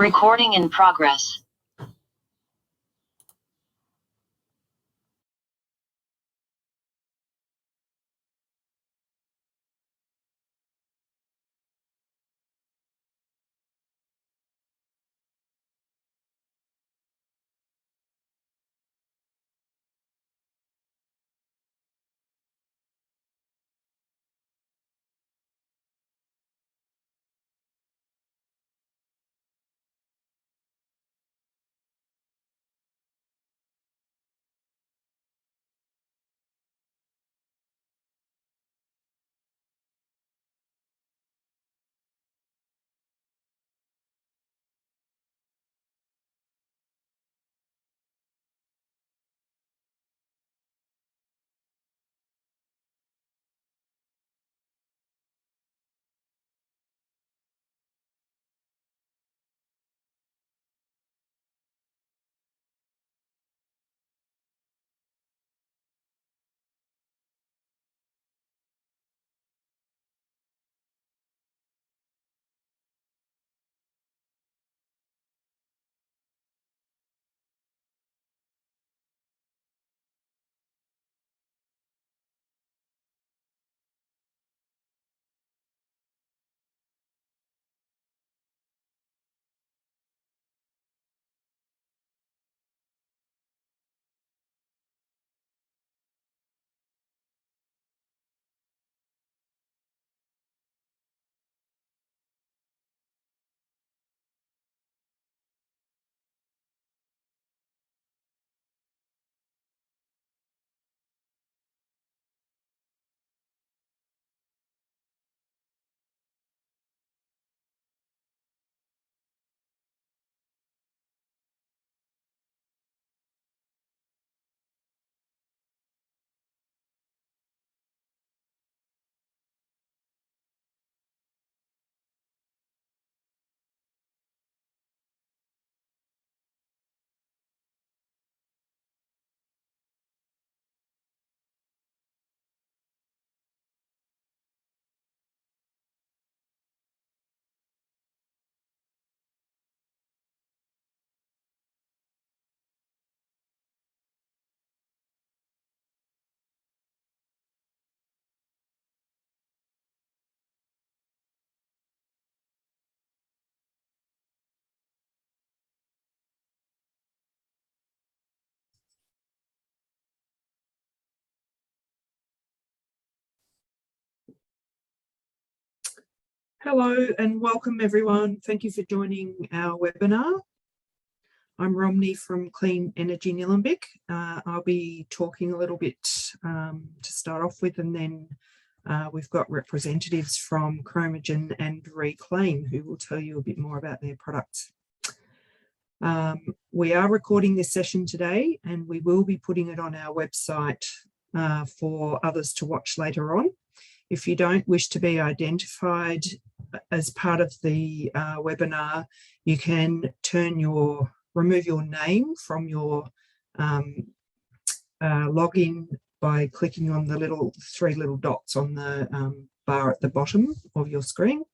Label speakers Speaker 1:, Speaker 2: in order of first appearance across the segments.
Speaker 1: Recording in progress.
Speaker 2: Hello and welcome everyone. Thank you for joining our webinar. I'm Romney from Clean Energy Nillumbik. I'll be talking a little bit to start off with, and then we've got representatives from Chromogen and Reclaim who will tell you a bit more about their products. We are recording this session today and we will be putting it on our website for others to watch later on. If you don't wish to be identified as part of the webinar, you can remove your name from your login by clicking on the three little dots on the bar at the bottom of your screen.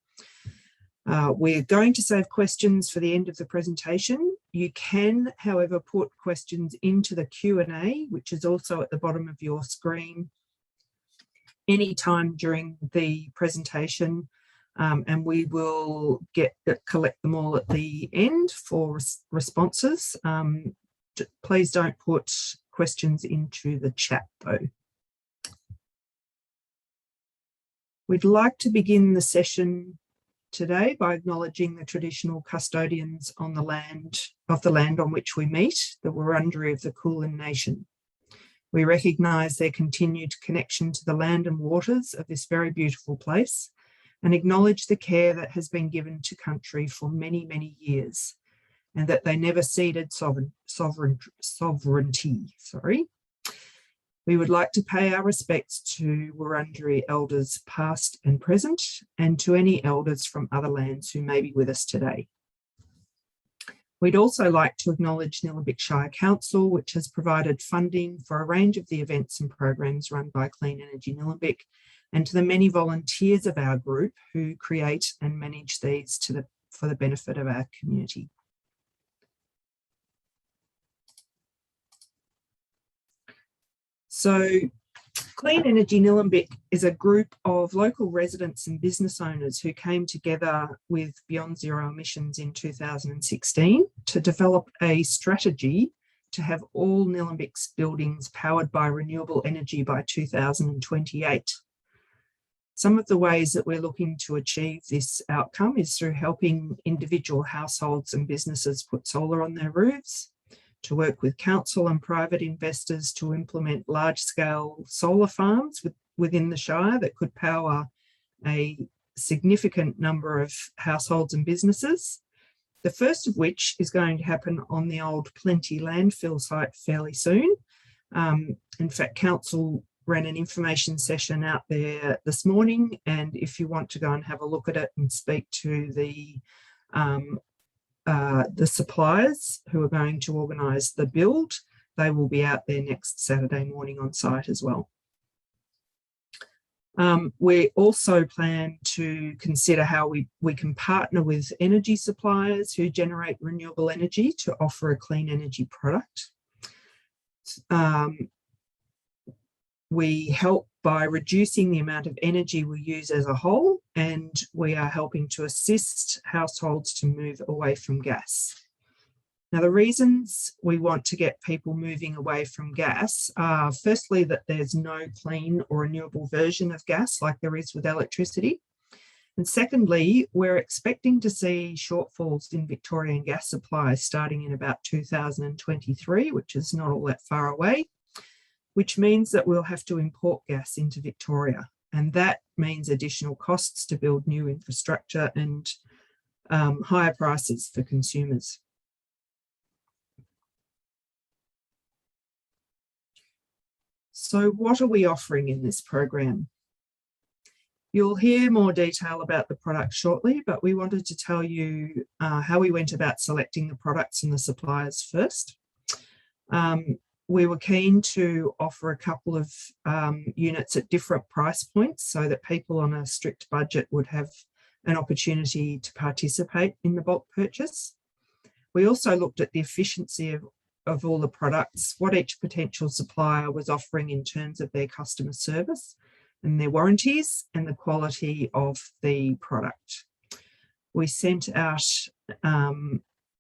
Speaker 2: We're going to save questions for the end of the presentation. You can, however, put questions into the Q&A, which is also at the bottom of your screen, anytime during the presentation, and we will collect them all at the end for responses. Please don't put questions into the chat though. We'd like to begin the session today by acknowledging the traditional custodians on the land on which we meet, the Wurundjeri of the Kulin Nation. We recognise their continued connection to the land and waters of this very beautiful place and acknowledge the care that has been given to country for many, many years, and that they never ceded sovereignty. We would like to pay our respects to Wurundjeri elders past and present, and to any elders from other lands who may be with us today. We'd also like to acknowledge Nillumbik Shire Council, which has provided funding for a range of the events and programs run by Clean Energy Nillumbik, and to the many volunteers of our group who create and manage these for the benefit of our community. So Clean Energy Nillumbik is a group of local residents and business owners who came together with Beyond Zero Emissions in 2016 to develop a strategy to have all Nillumbik's buildings powered by renewable energy by 2028. Some of the ways that we're looking to achieve this outcome is through helping individual households and businesses put solar on their roofs, to work with council and private investors to implement large-scale solar farms within the Shire that could power a significant number of households and businesses. The first of which is going to happen on the old Plenty landfill site fairly soon. In fact, council ran an information session out there this morning, and if you want to go and have a look at it and speak to the suppliers who are going to organise the build, they will be out there next Saturday morning on site as well. We also plan to consider how we can partner with energy suppliers who generate renewable energy to offer a clean energy product. We help by reducing the amount of energy we use as a whole, and we are helping to assist households to move away from gas. Now, the reasons we want to get people moving away from gas are firstly that there's no clean or renewable version of gas like there is with electricity. And secondly, we're expecting to see shortfalls in Victorian gas supply starting in about 2023, which is not all that far away, which means that we'll have to import gas into Victoria. And that means additional costs to build new infrastructure and higher prices for consumers. So what are we offering in this program? You'll hear more detail about the product shortly, but we wanted to tell you how we went about selecting the products and the suppliers first. We were keen to offer a couple of units at different price points so that people on a strict budget would have an opportunity to participate in the bulk purchase. We also looked at the efficiency of all the products, what each potential supplier was offering in terms of their customer service and their warranties and the quality of the product. We sent out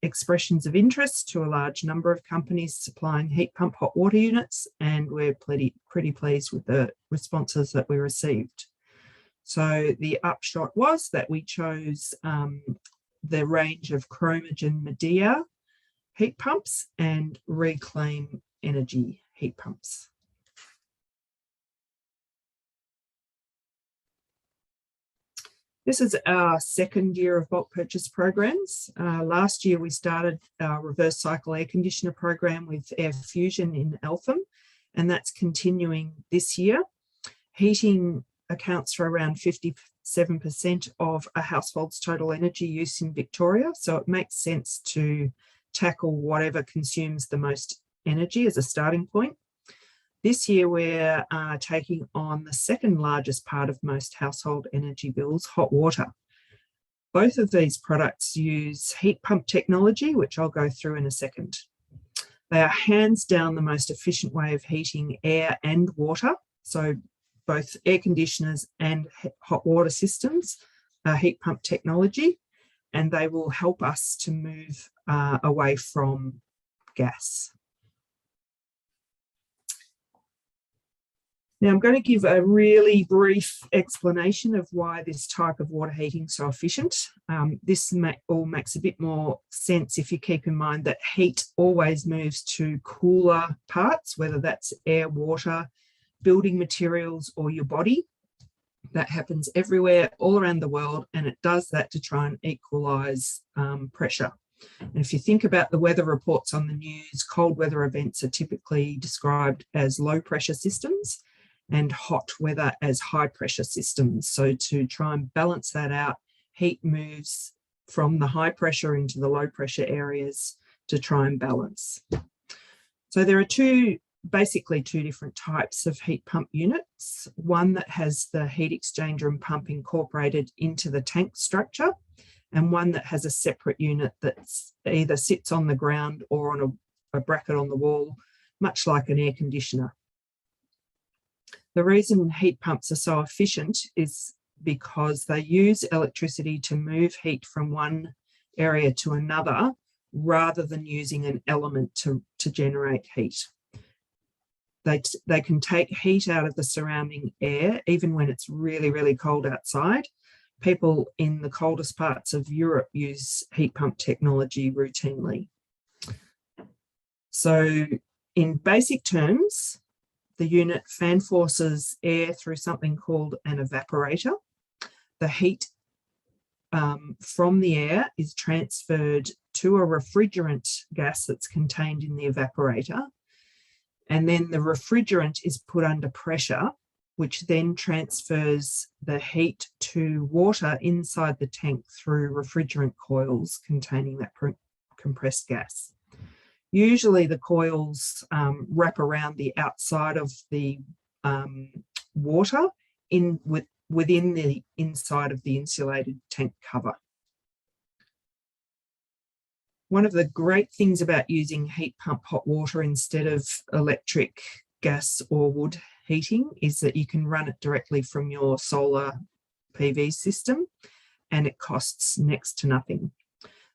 Speaker 2: expressions of interest to a large number of companies supplying heat pump hot water units, and we're pretty pleased with the responses that we received. So the upshot was that we chose the range of Chromagen Medea heat pumps and Reclaim Energy heat pumps. This is our second year of bulk purchase programs. Last year we started our reverse cycle air conditioner program with Air Fusion in Eltham, and that's continuing this year. Heating accounts for around 57% of a household's total energy use in Victoria, so it makes sense to tackle whatever consumes the most energy as a starting point. This year, we're taking on the second largest part of most household energy bills, hot water. Both of these products use heat pump technology, which I'll go through in a second. They are hands down the most efficient way of heating air and water. So both air conditioners and hot water systems are heat pump technology, and they will help us to move away from gas. Now I'm going to give a really brief explanation of why this type of water heating is so efficient. This all makes a bit more sense if you keep in mind that heat always moves to cooler parts, whether that's air, water, building materials, or your body. That happens everywhere, all around the world, and it does that to try and equalise pressure. And if you think about the weather reports on the news, cold weather events are typically described as low pressure systems and hot weather as high pressure systems. So to try and balance that out, heat moves from the high pressure into the low pressure areas to try and balance. So there are basically two different types of heat pump units. One that has the heat exchanger and pump incorporated into the tank structure, and one that has a separate unit that either sits on the ground or on a bracket on the wall, much like an air conditioner. The reason heat pumps are so efficient is because they use electricity to move heat from one area to another rather than using an element to generate heat. They can take heat out of the surrounding air even when it's really, really cold outside. People in the coldest parts of Europe use heat pump technology routinely. So in basic terms, the unit fan forces air through something called an evaporator. The heat from the air is transferred to a refrigerant gas that's contained in the evaporator. And then the refrigerant is put under pressure, which then transfers the heat to water inside the tank through refrigerant coils containing that compressed gas. Usually the coils wrap around the outside of the water within the inside of the insulated tank cover. One of the great things about using heat pump hot water instead of electric, gas or wood heating is that you can run it directly from your solar PV system and it costs next to nothing.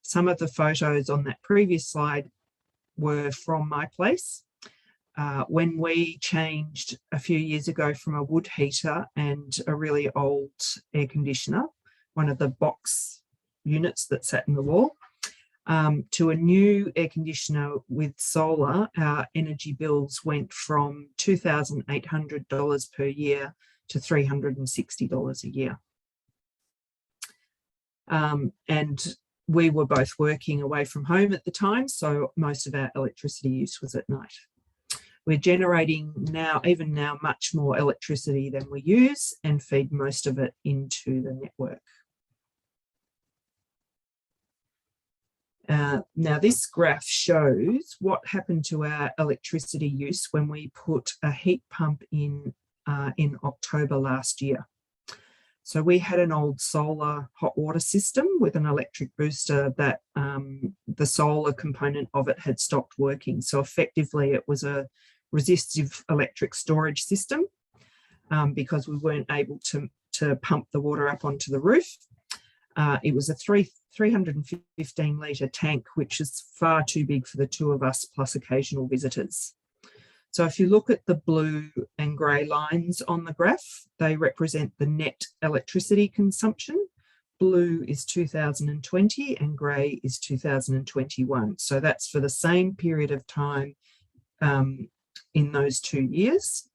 Speaker 2: Some of the photos on that previous slide were from my place. When we changed a few years ago from a wood heater and a really old air conditioner, one of the box units that sat in the wall, to a new air conditioner with solar, our energy bills went from $2,800 per year to $360 a year. And we were both working away from home at the time, so most of our electricity use was at night. We're generating now, even now, much more electricity than we use and feed most of it into the network. Now this graph shows what happened to our electricity use when we put a heat pump in October last year. So we had an old solar hot water system with an electric booster that the solar component of it had stopped working. So effectively it was a resistive electric storage system because we weren't able to pump the water up onto the roof. It was a 315 litre tank, which is far too big for the two of us plus occasional visitors. So if you look at the blue and grey lines on the graph, they represent the net electricity consumption. Blue is 2020 and grey is 2021. So that's for the same period of time in those 2 years,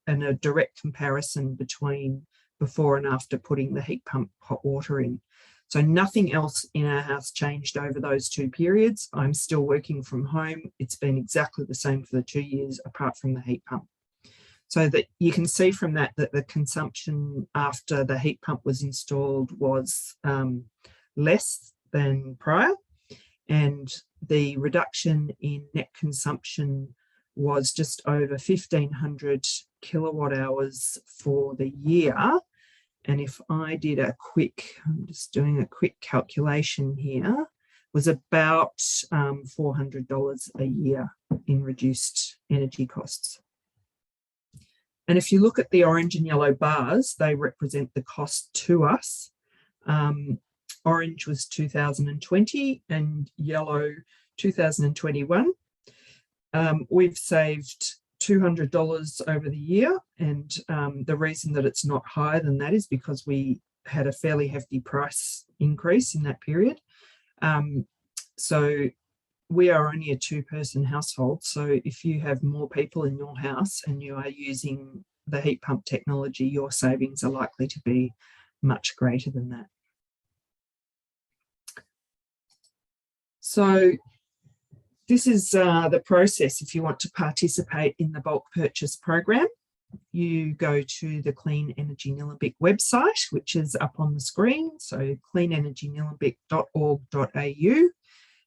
Speaker 2: and a direct comparison between before and after putting the heat pump hot water in. So nothing else in our house changed over those 2 periods. I'm still working from home. It's been exactly the same for the 2 years apart from the heat pump. So that you can see from that the consumption after the heat pump was installed was less than prior, and the reduction in net consumption was just over 1,500 kilowatt hours for the year. And if I did I'm just doing a quick calculation here, was about $400 a year in reduced energy costs. And if you look at the orange and yellow bars, they represent the cost to us. Orange was 2020 and yellow 2021. We've saved $200 over the year, and the reason that it's not higher than that is because we had a fairly hefty price increase in that period. So we are only a 2-person household, so if you have more people in your house and you are using the heat pump technology, your savings are likely to be much greater than that. So this is the process if you want to participate in the bulk purchase program. You go to the Clean Energy Nillumbik website, which is up on the screen, so cleanenergynillumbik.org.au,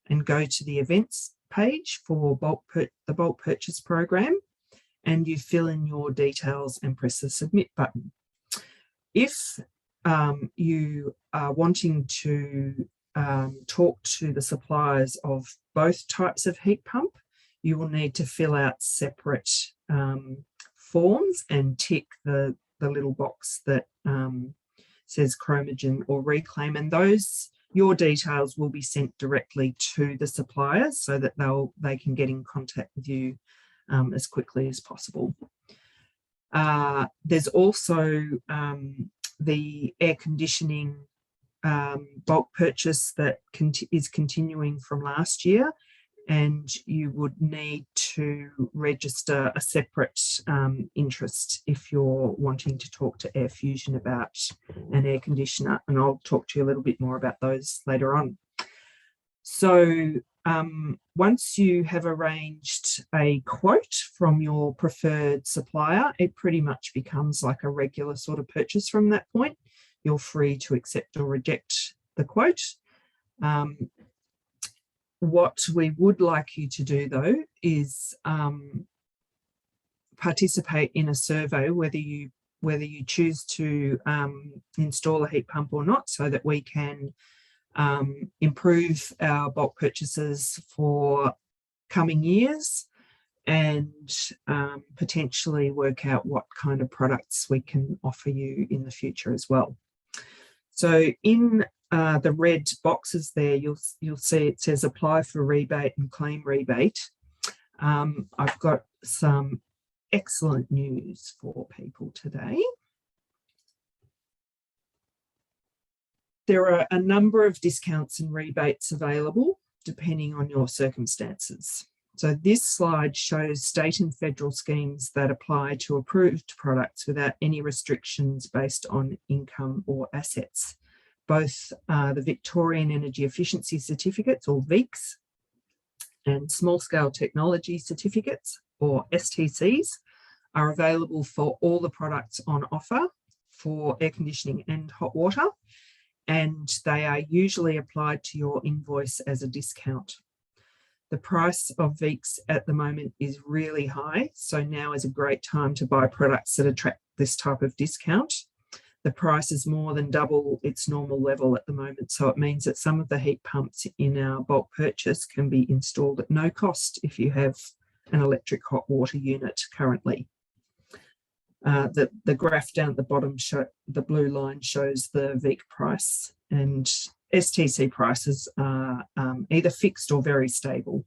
Speaker 2: and go to the events page for the bulk purchase program, and you fill in your details and press the submit button. If you are wanting to talk to the suppliers of both types of heat pump, you will need to fill out separate forms and tick the little box that says Chromogen or Reclaim, and your details will be sent directly to the suppliers so that they can get in contact with you as quickly as possible. There's also the air conditioning bulk purchase that is continuing from last year, and you would need to register a separate interest if you're wanting to talk to Air Fusion about an air conditioner, and I'll talk to you a little bit more about those later on. So once you have arranged a quote from your preferred supplier, it pretty much becomes like a regular sort of purchase from that point. You're free to accept or reject the quote. What we would like you to do, though, is participate in a survey, whether you choose to install a heat pump or not, so that we can improve our bulk purchases for coming years and potentially work out what kind of products we can offer you in the future as well. So in the red boxes there, you'll see it says apply for rebate and claim rebate. I've got some excellent news for people today. There are a number of discounts and rebates available depending on your circumstances. So this slide shows state and federal schemes that apply to approved products without any restrictions based on income or assets. Both the Victorian Energy Efficiency Certificates, or VEECs, and Small Scale Technology Certificates, or STCs, are available for all the products on offer for air conditioning and hot water, and they are usually applied to your invoice as a discount. The price of VEECs at the moment is really high, so now is a great time to buy products that attract this type of discount. The price is more than double its normal level at the moment, so it means that some of the heat pumps in our bulk purchase can be installed at no cost if you have an electric hot water unit currently. The graph down at the bottom, the blue line shows the VEEC price, and STC prices are either fixed or very stable.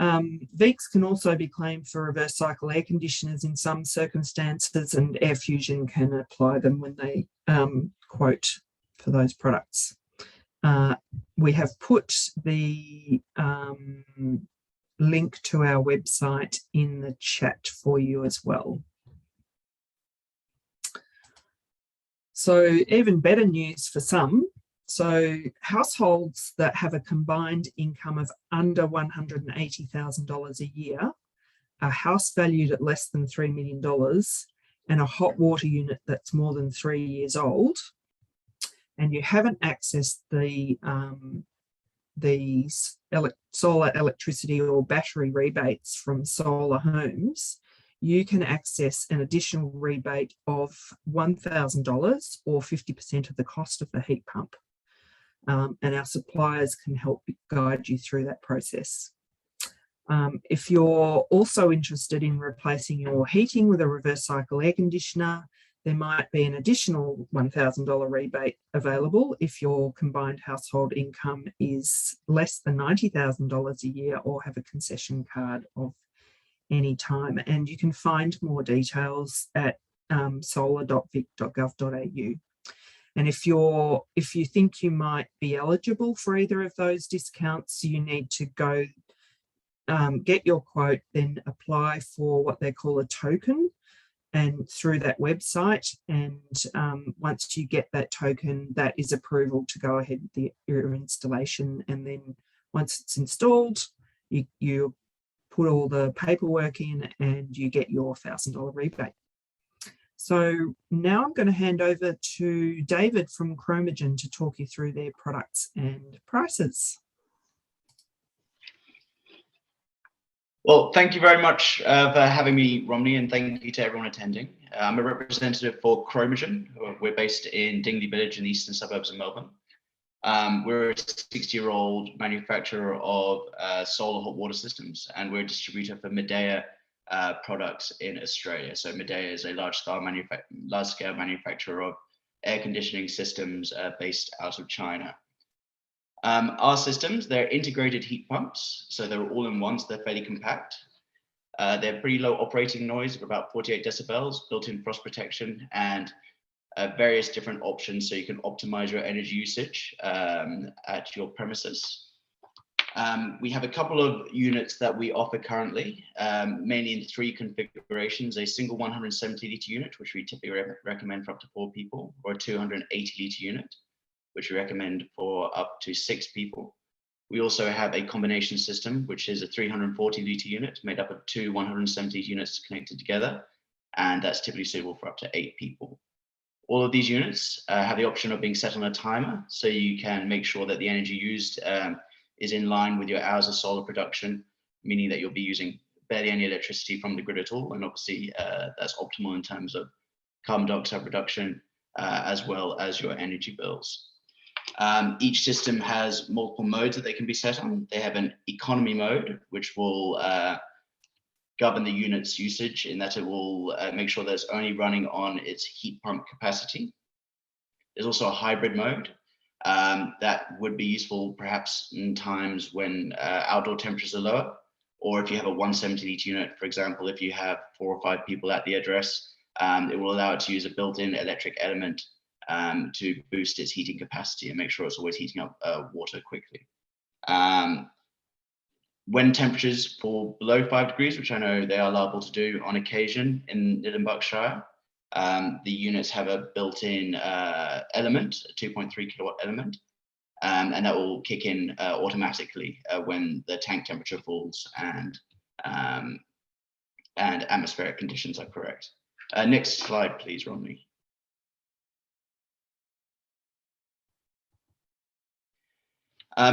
Speaker 2: VEECs can also be claimed for reverse cycle air conditioners in some circumstances, and Air Fusion can apply them when they quote for those products. We have put the link to our website in the chat for you as well. So even better news for some. So households that have a combined income of under $180,000 a year, a house valued at less than $3 million, and a hot water unit that's more than 3 years old, and you haven't accessed the solar electricity or battery rebates from solar homes, you can access an additional rebate of $1,000 or 50% of the cost of the heat pump. And our suppliers can help guide you through that process. If you're also interested in replacing your heating with a reverse cycle air conditioner, there might be an additional $1,000 rebate available if your combined household income is less than $90,000 a year or have a concession card of any time. And you can find more details at solar.vic.gov.au. And if you think you might be eligible for either of those discounts, you need to go get your quote, then apply for what they call a token, and through that website. And once you get that token, that is approval to go ahead with your installation. And then once it's installed, you put all the paperwork in and you get your $1,000 rebate. So now I'm going to hand over to David from Chromogen to talk you through their products and prices.
Speaker 1: Well, thank you very much for having me, Romney, and thank you to everyone attending. I'm a representative for Chromogen. We're based in Dingley Village in the eastern suburbs of Melbourne. We're a 60-year-old manufacturer of solar hot water systems, and we're a distributor for Medea products in Australia. So Midea is a large-scale manufacturer of air conditioning systems based out of China. Our systems, they're integrated heat pumps, so they're all-in-ones, they're fairly compact. They're pretty low operating noise of about 48 decibels, built-in frost protection, and various different options so you can optimize your energy usage at your premises. We have a couple of units that we offer currently, mainly in 3 configurations: a single 170-litre unit, which we typically recommend for up to 4 people, or a 280-litre unit, which we recommend for up to 6 people. We also have a combination system, which is a 340-litre unit made up of 2 170 units connected together, and that's typically suitable for up to 8 people. All of these units have the option of being set on a timer, so you can make sure that the energy used is in line with your hours of solar production, meaning that you'll be using barely any electricity from the grid at all. And obviously that's optimal in terms of carbon dioxide reduction, as well as your energy bills. Each system has multiple modes that they can be set on. They have an economy mode, which will govern the unit's usage in that it will make sure that it's only running on its heat pump capacity. There's also a hybrid mode that would be useful perhaps in times when outdoor temperatures are lower, or if you have a 170-litre unit, for example, if you have 4 or 5 people at the address, it will allow it to use a built-in electric element to boost its heating capacity and make sure it's always heating up water quickly. When temperatures fall below 5 degrees, which I know they are liable to do on occasion in Buckinghamshire, the units have a built-in element, a 2.3 kilowatt element, and that will kick in automatically when the tank temperature falls and atmospheric conditions are correct. Next slide, please, Romney.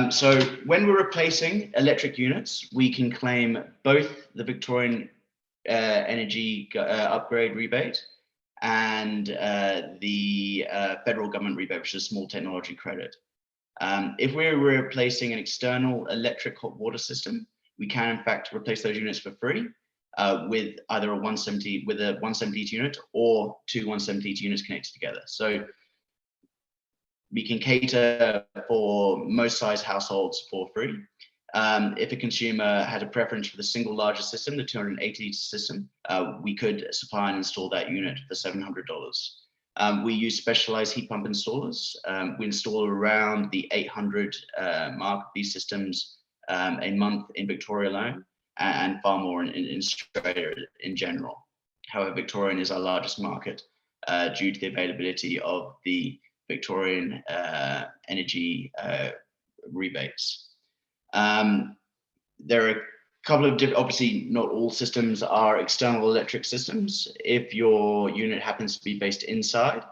Speaker 1: So when we're replacing electric units, we can claim both the Victorian energy upgrade rebate and the federal government rebate, which is a small technology credit. If we're replacing an external electric hot water system, we can in fact replace those units for free with either a 170 unit or 2 170 units connected together. So we can cater for most size households for free. If a consumer had a preference for the single largest system, the 280-litre system, we could supply and install that unit for $700. We use specialized heat pump installers. We install around the 800 mark of these systems a month in Victoria alone, and far more in Australia in general. However, Victorian is our largest market due to the availability of the Victorian energy rebates. There are a couple of different, obviously not all systems are external electric systems. If your unit happens to be based inside,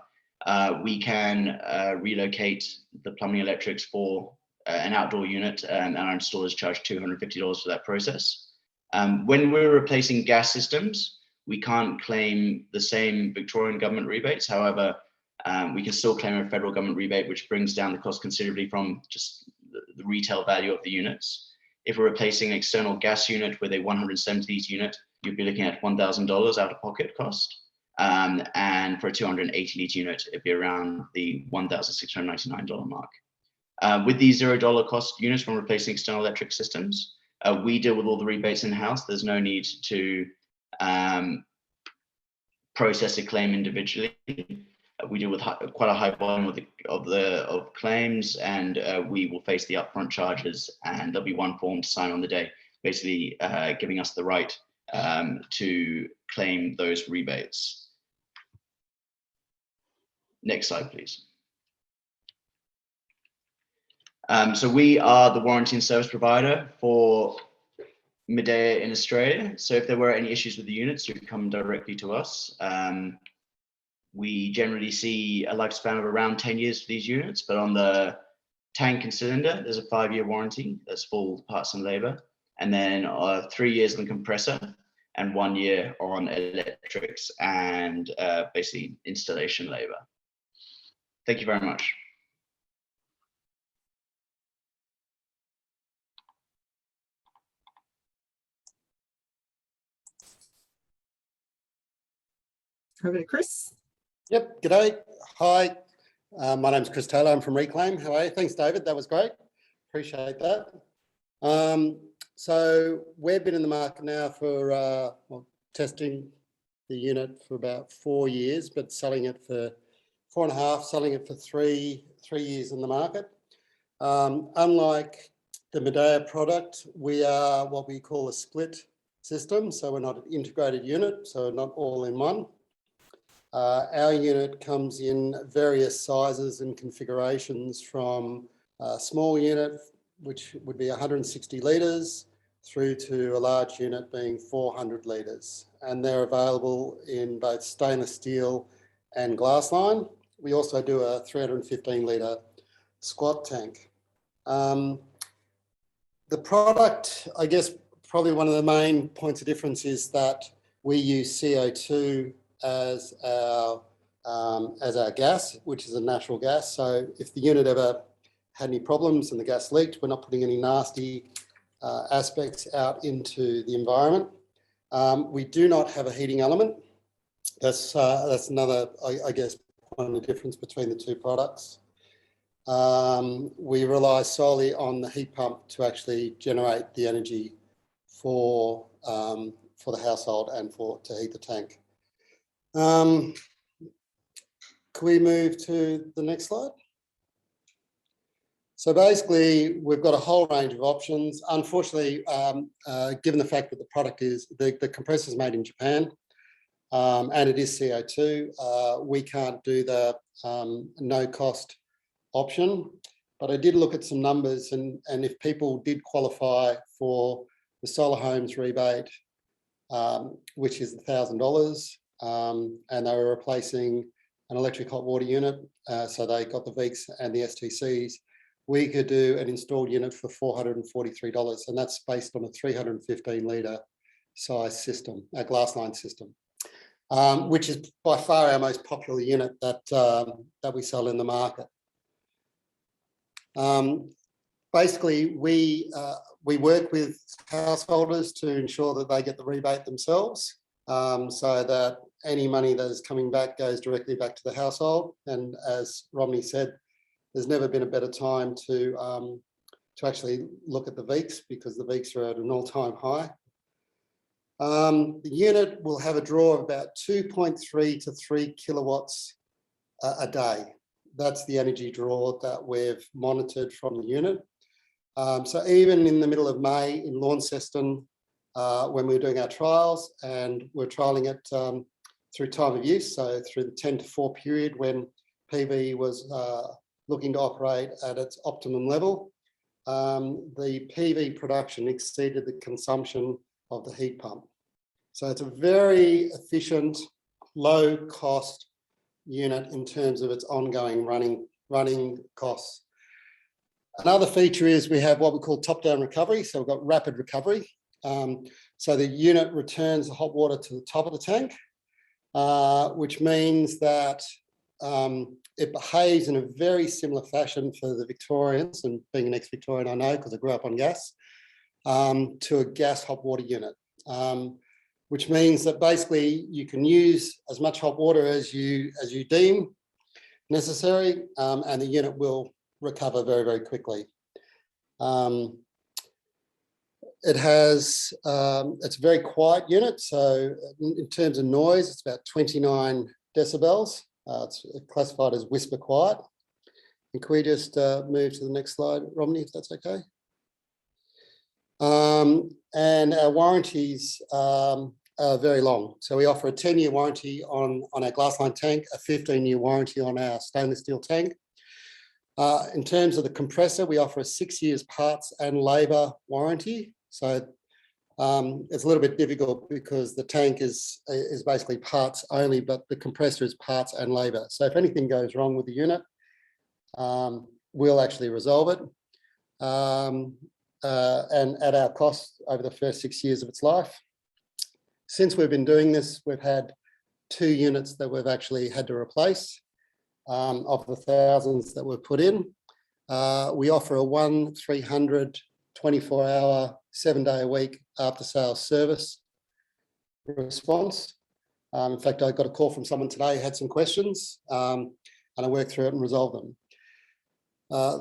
Speaker 1: we can relocate the plumbing electrics for an outdoor unit, and our installers charge $250 for that process. When we're replacing gas systems, we can't claim the same Victorian government rebates. However, we can still claim a federal government rebate, which brings down the cost considerably from just the retail value of the units. If we're replacing an external gas unit with a 170-litre unit, you'd be looking at $1,000 out of pocket cost. And for a 280-litre unit, it'd be around the $1,699 mark. With these $0 cost units when replacing external electric systems, we deal with all the rebates in-house. There's no need to process a claim individually. We deal with quite a high volume of claims, and we will face the upfront charges, and there'll be one form to sign on the day, basically giving us the right to claim those rebates. Next slide, please. So we are the warranty and service provider for Midea in Australia. So if there were any issues with the units, you would come directly to us. We generally see a lifespan of around 10 years for these units, but on the tank and cylinder, there's a 5-year warranty. That's full parts and labor. And then 3 years on the compressor and 1 year on electrics and basically installation labor. Thank you very much.
Speaker 2: over to Chris.
Speaker 3: Yep, g'day. Hi, my name's Chris Taylor. I'm from Reclaim. How are you? Thanks, David. That was great. Appreciate that. So we've been in the market now for testing the unit for about 4 years, but selling it for 4.5, selling it for three years in the market. Unlike the Medea product, we are what we call a split system. So we're not an integrated unit, so not all in one. Our unit comes in various sizes and configurations, from a small unit, which would be 160 litres, through to a large unit being 400 litres. And they're available in both stainless steel and glass line. We also do a 315 litre squat tank. The product, I guess, probably one of the main points of difference is that we use CO2 as our gas, which is a natural gas. So if the unit ever had any problems and the gas leaked, we're not putting any nasty aspects out into the environment. We do not have a heating element. That's another, I guess, point of difference between the two products. We rely solely on the heat pump to actually generate the energy for the household and to heat the tank. Can we move to the next slide? So basically, we've got a whole range of options. Unfortunately, given the fact that the product is, the compressor is made in Japan, and it is CO2, we can't do the no cost option. But I did look at some numbers, and if people did qualify for the Solar Homes rebate, which is $1,000, and they were replacing an electric hot water unit, so they got the Veeks and the STCs, we could do an installed unit for $443, and that's based on a 315 litre size system, a glass line system, which is by far our most popular unit that we sell in the market. Basically, we work with householders to ensure that they get the rebate themselves, so that any money that is coming back goes directly back to the household. And as Romney said, there's never been a better time to actually look at the Veeks, because the Veeks are at an all-time high. The unit will have a draw of about 2.3 to 3 kilowatts a day. That's the energy draw that we've monitored from the unit. So even in the middle of May in Launceston, when we were doing our trials, and we're trialling it through time of use, so through the 10 to 4 period when PV was looking to operate at its optimum level, the PV production exceeded the consumption of the heat pump. So it's a very efficient, low cost unit in terms of its ongoing running costs. Another feature is we have what we call top-down recovery. So we've got rapid recovery. So the unit returns the hot water to the top of the tank, which means that it behaves in a very similar fashion for the Victorians, and being an ex-Victorian I know because I grew up on gas, to a gas hot water unit, which means that basically you can use as much hot water as you deem necessary, and the unit will recover very, very quickly. It's a very quiet unit. So in terms of noise, it's about 29 decibels. It's classified as whisper quiet. And can we just move to the next slide, Romney, if that's okay? And our warranties are very long. So we offer a 10-year warranty on our glassline tank, a 15-year warranty on our stainless steel tank. In terms of the compressor, we offer a 6 years parts and labour warranty. So it's a little bit difficult because the tank is basically parts only, but the compressor is parts and labour. So if anything goes wrong with the unit, we'll actually resolve it. And at our cost over the first 6 years of its life. Since we've been doing this, we've had 2 units that we've actually had to replace of the thousands that were put in. We offer a 1-300 24-hour, 7-day-a-week after-sales service response. In fact, I got a call from someone today who had some questions, and I worked through it and resolved them,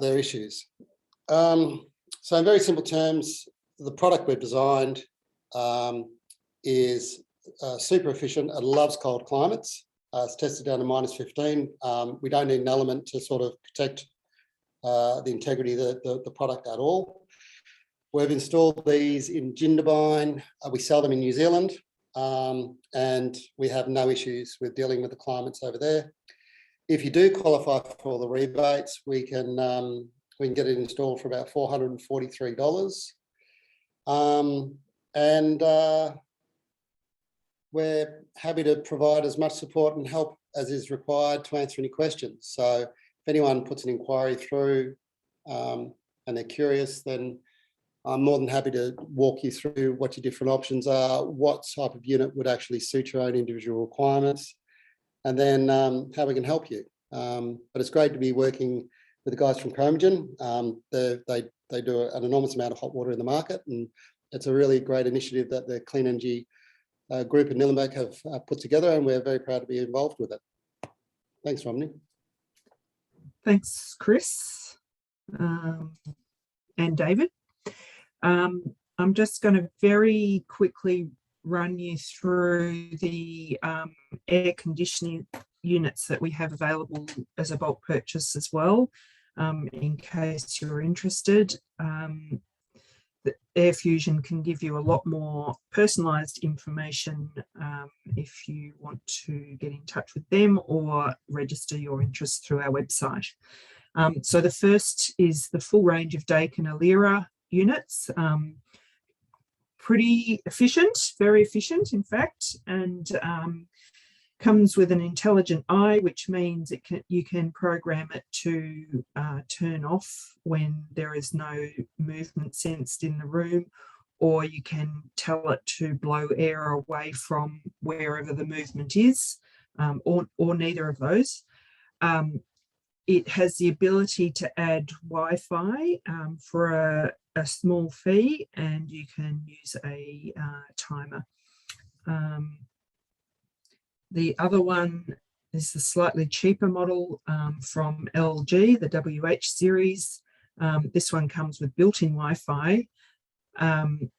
Speaker 3: their issues. So in very simple terms, the product we've designed is super efficient. It loves cold climates. It's tested down to -15. We don't need an element to sort of protect the integrity of the product at all. We've installed these in Jindabyne. We sell them in New Zealand, and we have no issues with dealing with the climates over there. If you do qualify for all the rebates, we can get it installed for about $443. We're happy to provide as much support and help as is required to answer any questions. So if anyone puts an inquiry through and they're curious, then I'm more than happy to walk you through what your different options are, what type of unit would actually suit your own individual requirements, and then how we can help you. But it's great to be working with the guys from Chromogen. They do an enormous amount of hot water in the market, and it's a really great initiative that the Clean Energy group in Nillumbik have put together, and we're very proud to be involved with it. Thanks, Romney.
Speaker 2: Thanks, Chris and David. I'm just going to very quickly run you through the air conditioning units that we have available as a bulk purchase as well, in case you're interested. The Air Fusion can give you a lot more personalised information if you want to get in touch with them or register your interest through our website. So the first is the full range of Daikin Alira units. Pretty efficient, very efficient, in fact, and comes with an intelligent eye, which means you can program it to turn off when there is no movement sensed in the room, or you can tell it to blow air away from wherever the movement is, or neither of those. It has the ability to add Wi-Fi for a small fee, and you can use a timer. The other one is the slightly cheaper model from LG, the WH series. This one comes with built-in Wi-Fi and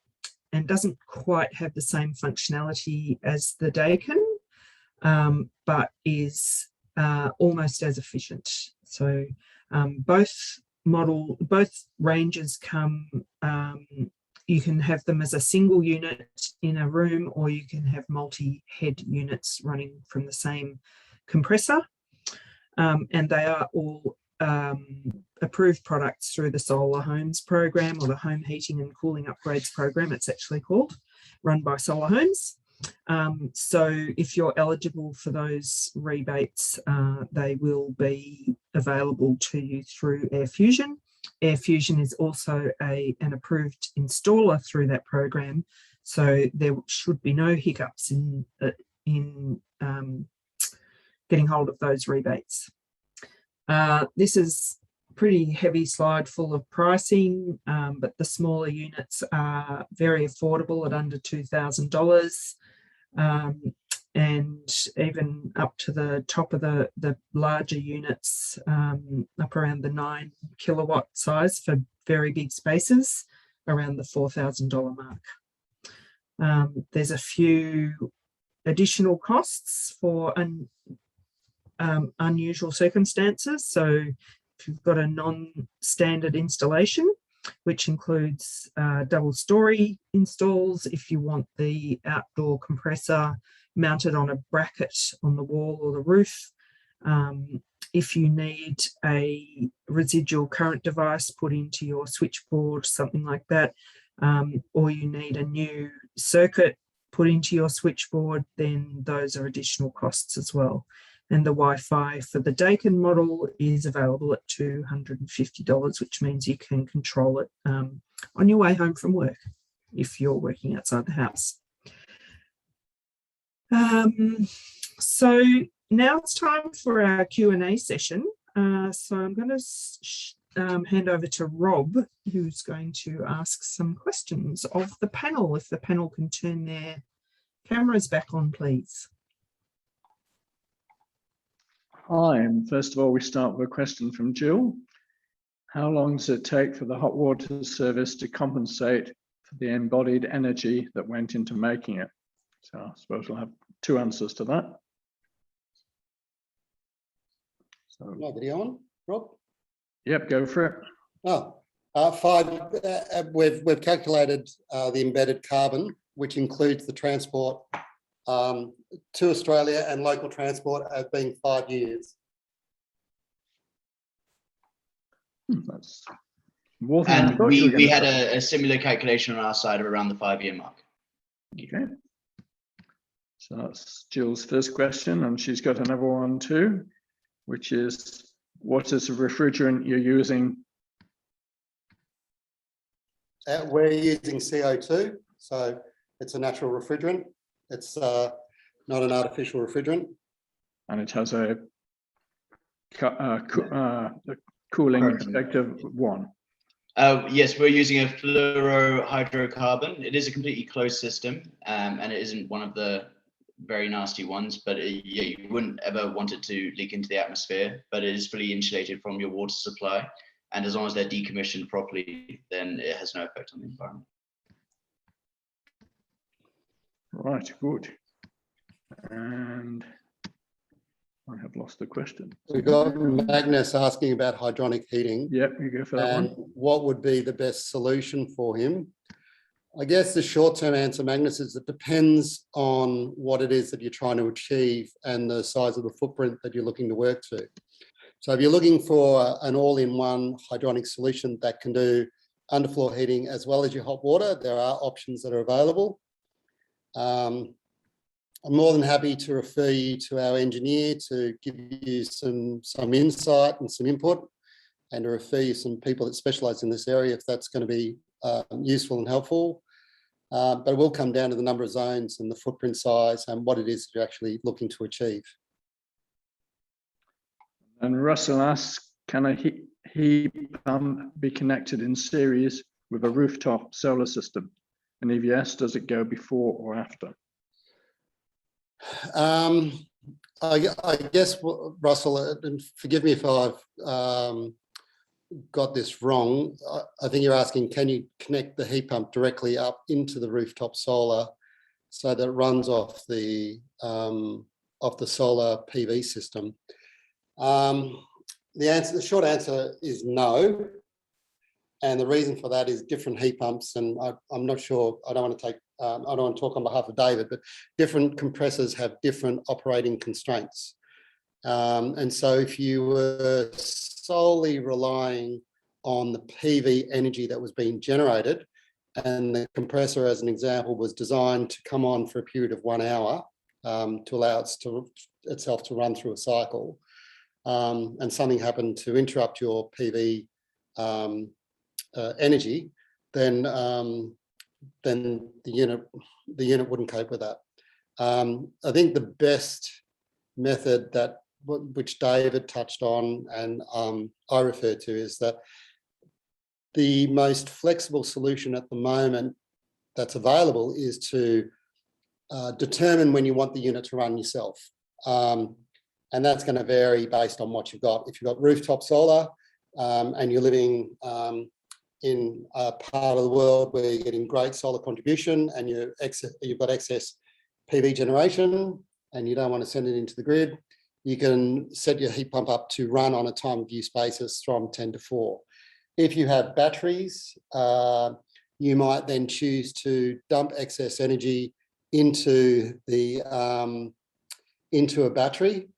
Speaker 2: doesn't quite have the same functionality as the Daikin, but is almost as efficient. So both ranges come, you can have them as a single unit in a room, or you can have multi-head units running from the same compressor. And they are all approved products through the Solar Homes program, or the Home Heating and Cooling Upgrades program, it's actually called, run by Solar Homes. So if you're eligible for those rebates, they will be available to you through Air Fusion. Air Fusion is also an approved installer through that program, so there should be no hiccups in getting hold of those rebates. This is pretty heavy slide full of pricing, but the smaller units are very affordable at under $2,000. And even up to the top of the larger units, up around the 9 kilowatt size for very big spaces, around the $4,000 mark. There's a few additional costs for unusual circumstances. So if you've got a non-standard installation, which includes double story installs, if you want the outdoor compressor mounted on a bracket on the wall or the roof, if you need a residual current device put into your switchboard, something like that, or you need a new circuit put into your switchboard, then those are additional costs as well. And the Wi-Fi for the Daikin model is available at $250, which means you can control it on your way home from work if you're working outside the house. So now it's time for our Q&A session. So I'm going to hand over to Rob, who's going to ask some questions of the panel. If the panel can turn their cameras back on, please.
Speaker 4: time. First of all, we start with a question from Jill. How long does it take for the hot water service to compensate for the embodied energy that went into making it? So I suppose we'll have two answers to that. So,
Speaker 3: No video on, Rob?
Speaker 4: yep, go for it.
Speaker 3: Oh, we've calculated the embedded carbon, which includes the transport to Australia and local transport as being 5 years.
Speaker 4: That's more than I
Speaker 1: And
Speaker 4: thought you were
Speaker 1: we
Speaker 4: gonna
Speaker 1: had
Speaker 4: say.
Speaker 1: a similar calculation on our side of around the 5-year mark.
Speaker 4: Okay. So that's Jill's first question, and she's got another one too, which is, what is the refrigerant you're using?
Speaker 3: We're using CO2, so it's a natural refrigerant. It's not an artificial refrigerant.
Speaker 4: And it has a cooling effect of 1.
Speaker 1: Yes, we're using a fluorohydrocarbon. It is a completely closed system, and it isn't one of the very nasty ones, but yeah, you wouldn't ever want it to leak into the atmosphere, but it is fully insulated from your water supply. And as long as they're decommissioned properly, then it has no effect on the environment.
Speaker 4: Right, good. And I have lost the question.
Speaker 3: We've got Magnus asking about hydronic heating.
Speaker 4: Yep, you go for that
Speaker 3: And
Speaker 4: one.
Speaker 3: what would be the best solution for him? I guess the short-term answer, Magnus, is it depends on what it is that you're trying to achieve and the size of the footprint that you're looking to work to. So if you're looking for an all-in-one hydronic solution that can do underfloor heating as well as your hot water, there are options that are available. I'm more than happy to refer you to our engineer to give you some insight and some input, and to refer you some people that specialise in this area if that's going to be useful and helpful. But it will come down to the number of zones and the footprint size and what it is that you're actually looking to achieve.
Speaker 4: And Russell asks, can a heat pump be connected in series with a rooftop solar system? And if yes, does it go before or after?
Speaker 3: I guess, Russell, and forgive me if I've got this wrong. I think you're asking, can you connect the heat pump directly up into the rooftop solar so that it runs off the solar PV system? The short answer is no. And the reason for that is different heat pumps, and I'm not sure, I don't want to talk on behalf of David, but different compressors have different operating constraints. And so if you were solely relying on the PV energy that was being generated, and the compressor, as an example, was designed to come on for a period of 1 hour to allow itself to run through a cycle, and something happened to interrupt your PV energy, then the unit wouldn't cope with that. I think the best method which David touched on and I referred to is that the most flexible solution at the moment that's available is to determine when you want the unit to run yourself. And that's going to vary based on what you've got. If you've got rooftop solar and you're living in a part of the world where you're getting great solar contribution and you've got excess PV generation and you don't want to send it into the grid, you can set your heat pump up to run on a time of use basis from 10 to 4. If you have batteries, you might then choose to dump excess energy into a battery,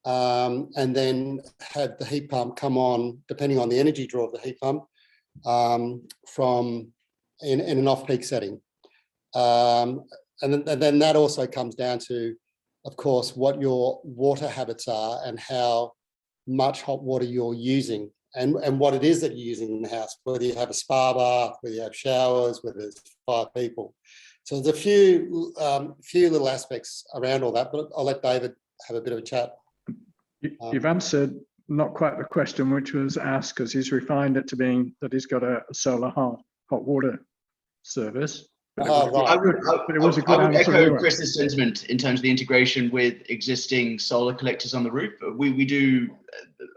Speaker 3: and then have the heat pump come on, depending on the energy draw of the heat pump, from in an off-peak setting. And then that also comes down to, of course, what your water habits are and how much hot water you're using, and what it is that you're using in the house, whether you have a spa bath, whether you have showers, whether there's 5 people. So there's a few little aspects around all that, but I'll let David have a bit of a chat.
Speaker 4: You've answered not quite the question which was asked, because he's refined it to being that he's got a solar hot water service,
Speaker 3: Oh, right.
Speaker 4: But it was a good
Speaker 1: I would
Speaker 4: answer
Speaker 1: echo
Speaker 4: anyway.
Speaker 1: Chris's sentiment in terms of the integration with existing solar collectors on the roof. We do,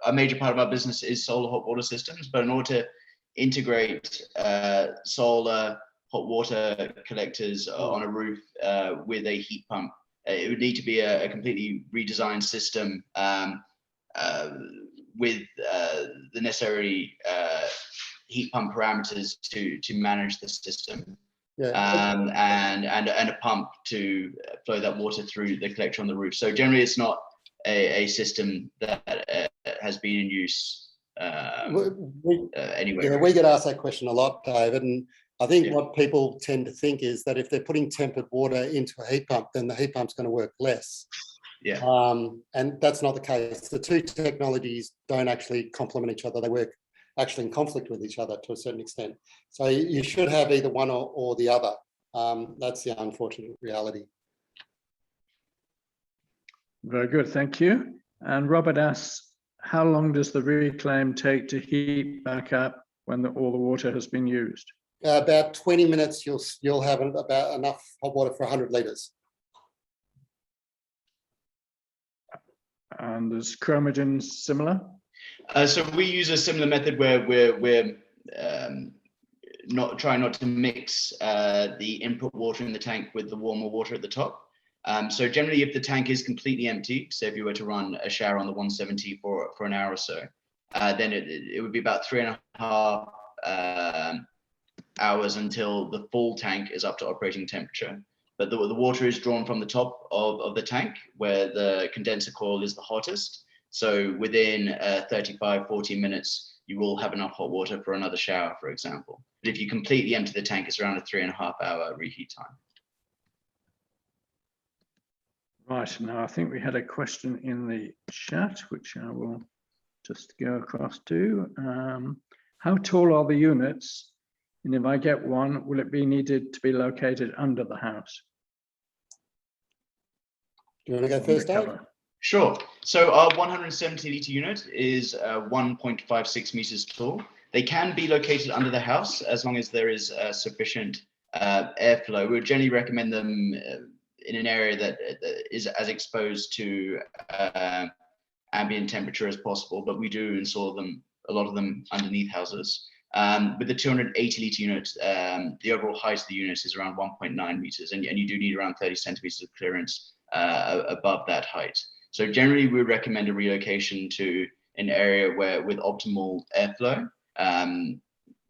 Speaker 1: a major part of our business is solar hot water systems, but in order to integrate solar hot water collectors on a roof with a heat pump, it would need to be a completely redesigned system with the necessary heat pump parameters to manage the system.
Speaker 3: Yeah.
Speaker 1: And a pump to flow that water through the collector on the roof. So generally, it's not a system that has been in use anywhere.
Speaker 3: Yeah, we get asked that question a lot, David, and I think what people tend to think is that if they're putting tempered water into a heat pump, then the heat pump's going to work less.
Speaker 1: Yeah.
Speaker 3: And that's not the case. The two technologies don't actually complement each other. They work actually in conflict with each other to a certain extent. So you should have either one or the other. That's the unfortunate reality.
Speaker 4: Very good, thank you. And Robert asks, how long does the reclaim take to heat back up when all the water has been used?
Speaker 3: About 20 minutes, you'll have about enough hot water for 100 litres.
Speaker 4: And is Chromagen similar?
Speaker 1: So we use a similar method where we're trying not to mix the input water in the tank with the warmer water at the top. So generally, if the tank is completely empty, so if you were to run a shower on the 170 for an hour or so, then it would be about 3.5 hours until the full tank is up to operating temperature. But the water is drawn from the top of the tank where the condenser coil is the hottest. So within 35, 40 minutes, you will have enough hot water for another shower, for example. But if you completely empty the tank, it's around a 3.5 hour reheat time.
Speaker 4: Right, now I think we had a question in the chat, which I will just go across to. How tall are the units? And if I get one, will it be needed to be located under the house?
Speaker 3: Do you want to go first, Dave?
Speaker 1: Sure. So our 170 litre unit is 1.56 meters tall. They can be located under the house as long as there is sufficient airflow. We would generally recommend them in an area that is as exposed to ambient temperature as possible, but we do install them, a lot of them, underneath houses. With the 280 litre unit, the overall height of the unit is around 1.9 meters, and you do need around 30 centimeters of clearance above that height. So generally, we recommend a relocation to an area with optimal airflow.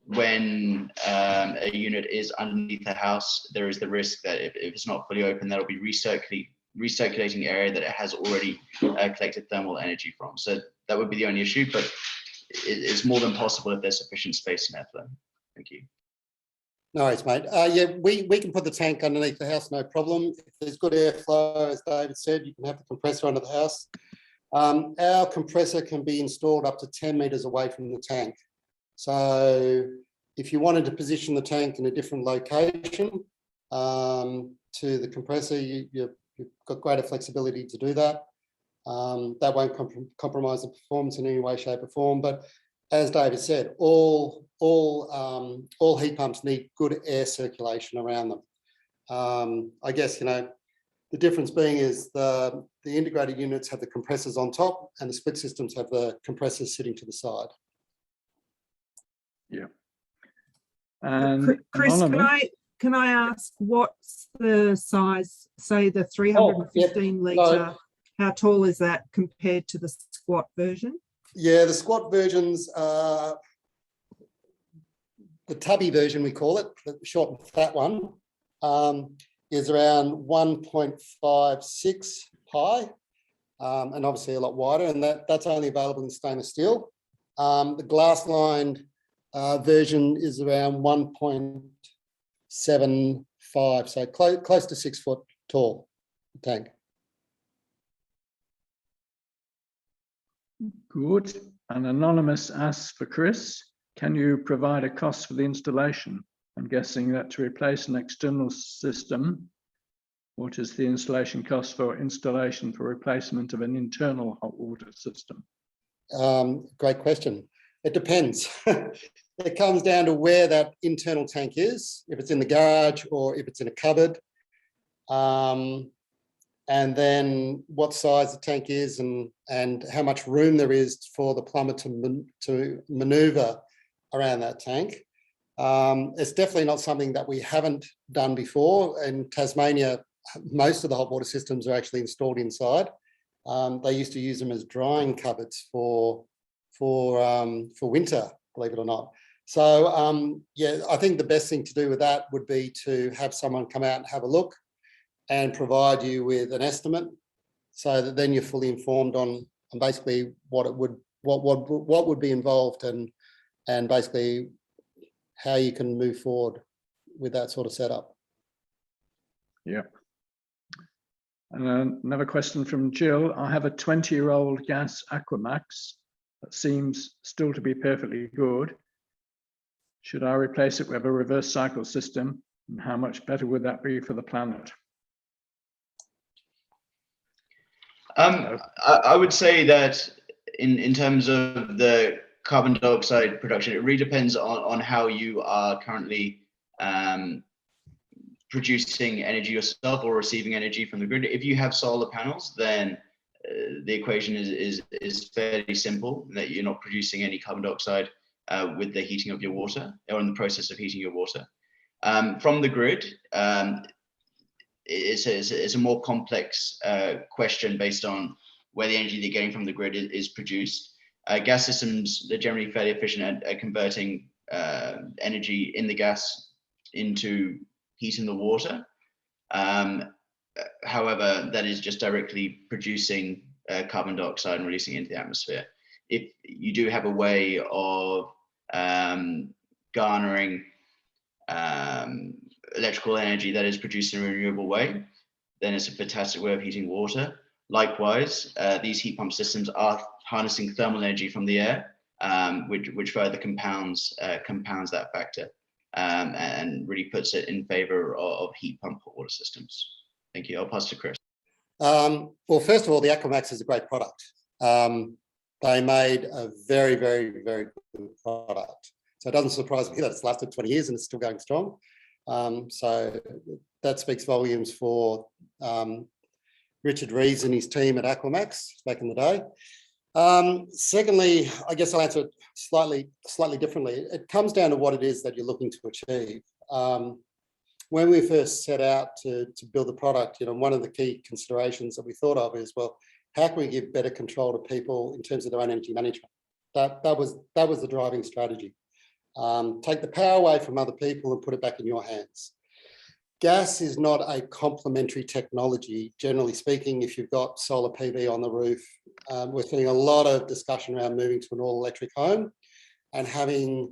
Speaker 1: When a unit is underneath the house, there is the risk that if it's not fully open, that'll be recirculating area that it has already collected thermal energy from. So that would be the only issue, but it's more than possible if there's sufficient space and airflow. Thank you.
Speaker 3: No worries, mate. Yeah, we can put the tank underneath the house, no problem. If there's good airflow, as David said, you can have the compressor under the house. Our compressor can be installed up to 10 meters away from the tank. So if you wanted to position the tank in a different location to the compressor, you've got greater flexibility to do that. That won't compromise the performance in any way, shape or form. But as David said, all heat pumps need good air circulation around them. I guess, the difference being is the integrated units have the compressors on top and the split systems have the compressors sitting to the side.
Speaker 4: Yeah. And
Speaker 2: Chris, can I ask what's the size, say the 315 litre, how tall is that compared to the squat version?
Speaker 3: Yeah, the squat versions, the tubby version we call it, the short and fat one, is around 1.56 high, and obviously a lot wider, and that's only available in stainless steel. The glass-lined version is around 1.75, so close to 6 foot tall tank.
Speaker 4: good. And Anonymous asks for Chris, can you provide a cost for the installation? I'm guessing that to replace an external system, what is the installation cost for installation for replacement of an internal hot water system?
Speaker 3: Great question. It depends. It comes down to where that internal tank is, if it's in the garage or if it's in a cupboard. And then what size the tank is and how much room there is for the plumber to maneuver around that tank. It's definitely not something that we haven't done before. In Tasmania, most of the hot water systems are actually installed inside. They used to use them as drying cupboards for winter, believe it or not. So yeah, I think the best thing to do with that would be to have someone come out and have a look and provide you with an estimate, so that then you're fully informed on basically what would be involved and basically how you can move forward with that sort of setup.
Speaker 4: Yeah. And another question from Jill. I have a 20-year-old gas Aquamax that seems still to be perfectly good. Should I replace it with a reverse cycle system? And how much better would that be for the planet?
Speaker 1: I would say that in terms of the carbon dioxide production, it really depends on how you are currently producing energy yourself or receiving energy from the grid. If you have solar panels, then the equation is fairly simple, that you're not producing any carbon dioxide with the heating of your water or in the process of heating your water. From the grid, it's a more complex question based on where the energy they're getting from the grid is produced. Gas systems, they're generally fairly efficient at converting energy in the gas into heat in the water. However, that is just directly producing carbon dioxide and releasing it into the atmosphere. If you do have a way of garnering electrical energy that is produced in a renewable way, then it's a fantastic way of heating water. Likewise, these heat pump systems are harnessing thermal energy from the air, which further compounds that factor and really puts it in favor of heat pump hot water systems. Thank you. I'll pass to Chris.
Speaker 3: Well, first of all, the Aquamax is a great product. They made a very, very, very good product. So it doesn't surprise me that it's lasted 20 years and it's still going strong. So that speaks volumes for Richard Reeves and his team at Aquamax back in the day. Secondly, I guess I'll answer it slightly differently. It comes down to what it is that you're looking to achieve. When we first set out to build the product, one of the key considerations that we thought of is, well, how can we give better control to people in terms of their own energy management? That was the driving strategy. Take the power away from other people and put it back in your hands. Gas is not a complementary technology, generally speaking. If you've got solar PV on the roof, we're seeing a lot of discussion around moving to an all-electric home and having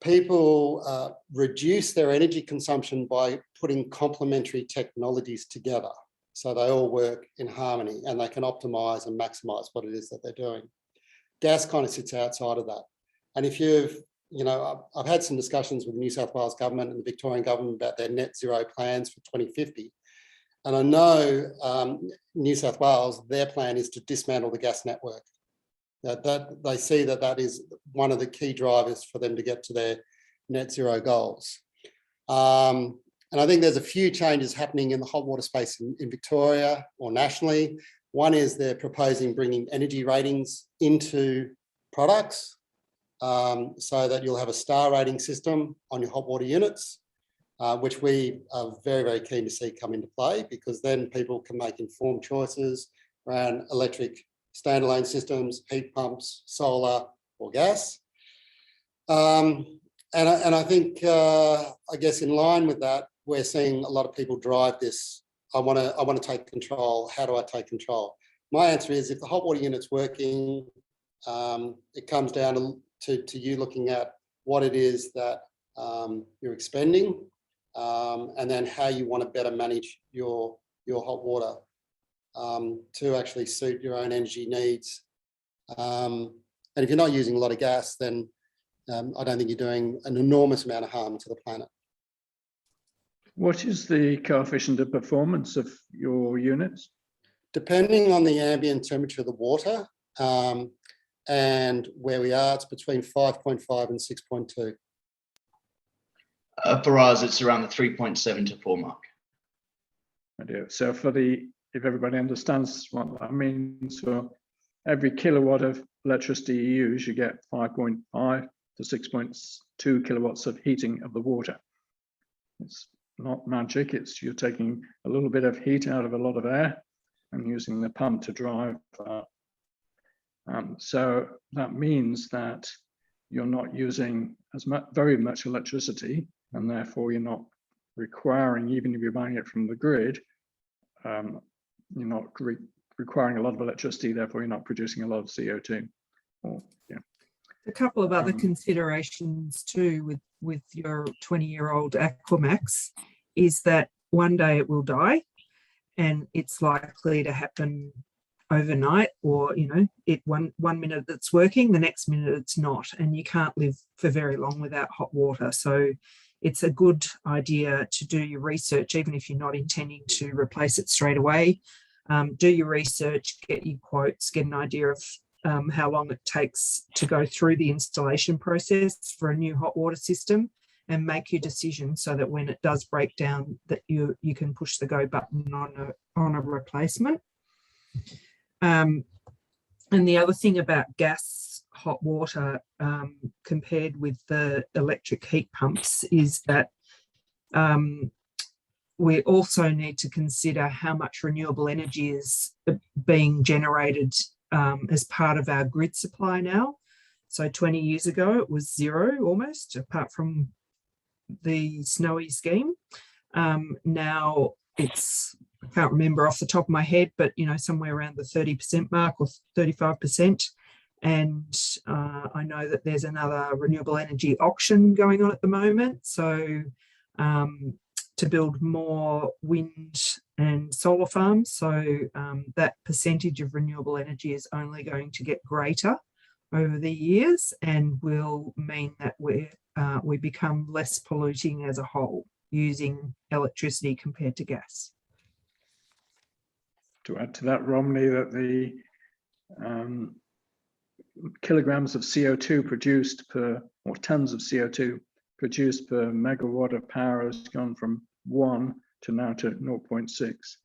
Speaker 3: people reduce their energy consumption by putting complementary technologies together, so they all work in harmony and they can optimize and maximize what it is that they're doing. Gas kind of sits outside of that. And if I've had some discussions with the New South Wales government and the Victorian government about their net zero plans for 2050. And I know New South Wales, their plan is to dismantle the gas network. That they see that is one of the key drivers for them to get to their net zero goals. And I think there's a few changes happening in the hot water space in Victoria or nationally. One is they're proposing bringing energy ratings into products, so that you'll have a star rating system on your hot water units, which we are very, very keen to see come into play, because then people can make informed choices around electric standalone systems, heat pumps, solar or gas. And I think, I guess in line with that, we're seeing a lot of people drive this. I want to take control. How do I take control? My answer is, if the hot water unit's working, it comes down to you looking at what it is that you're expending, and then how you want to better manage your hot water to actually suit your own energy needs. And if you're not using a lot of gas, then I don't think you're doing an enormous amount of harm to the planet.
Speaker 4: What is the coefficient of performance of your units?
Speaker 3: Depending on the ambient temperature of the water, and where we are, it's between 5.5 and 6.2.
Speaker 1: For us, it's around the 3.7 to 4 mark.
Speaker 4: So for if everybody understands what that means, so every kilowatt of electricity you use, you get 5.5 to 6.2 kilowatts of heating of the water. It's not magic, you're taking a little bit of heat out of a lot of air and using the pump to drive that. So that means that you're not using very much electricity, and therefore you're not requiring, even if you're buying it from the grid, you're not requiring a lot of electricity, therefore you're not producing a lot of CO2.
Speaker 2: A couple of other considerations too with your 20-year-old Aquamax is that one day it will die, and it's likely to happen overnight, or one minute it's working, the next minute it's not, and you can't live for very long without hot water. So it's a good idea to do your research, even if you're not intending to replace it straight away. Do your research, get your quotes, get an idea of how long it takes to go through the installation process for a new hot water system, and make your decision so that when it does break down, that you can push the go button on a replacement. And the other thing about gas hot water compared with the electric heat pumps is that we also need to consider how much renewable energy is being generated as part of our grid supply now. So 20 years ago, it was zero almost, apart from the Snowy scheme. Now it's, I can't remember off the top of my head, but somewhere around the 30% mark or 35%. And I know that there's another renewable energy auction going on at the moment. So to build more wind and solar farms. So that percentage of renewable energy is only going to get greater over the years, and will mean that we become less polluting as a whole using electricity compared to gas.
Speaker 4: To add to that, Romney, that the kilograms of CO2 produced per, or tons of CO2 produced per megawatt of power has gone from 1 to now to 0.6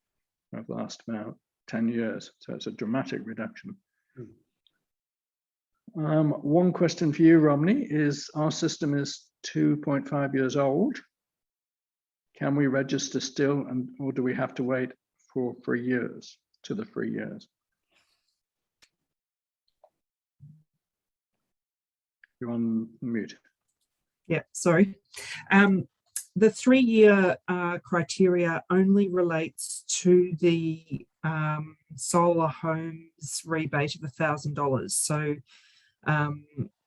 Speaker 4: over the last about 10 years. So it's a dramatic reduction. One question for you, Romney, is our system is 2.5 years old. Can we register still, or do we have to wait for 3 years to the 3 years? You're on mute.
Speaker 2: Yeah, sorry. The 3-year criteria only relates to the solar homes rebate of $1,000. So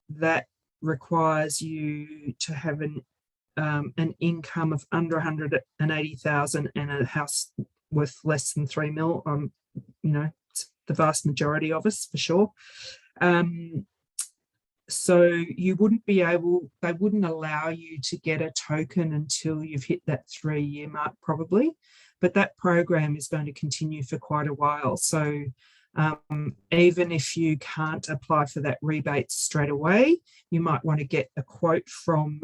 Speaker 2: that requires you to have an income of under 180,000 and a house worth less than 3 mil. It's the vast majority of us for sure. So you wouldn't be able, they wouldn't allow you to get a token until you've hit that 3-year mark probably, but that program is going to continue for quite a while. So even if you can't apply for that rebate straight away, you might want to get a quote from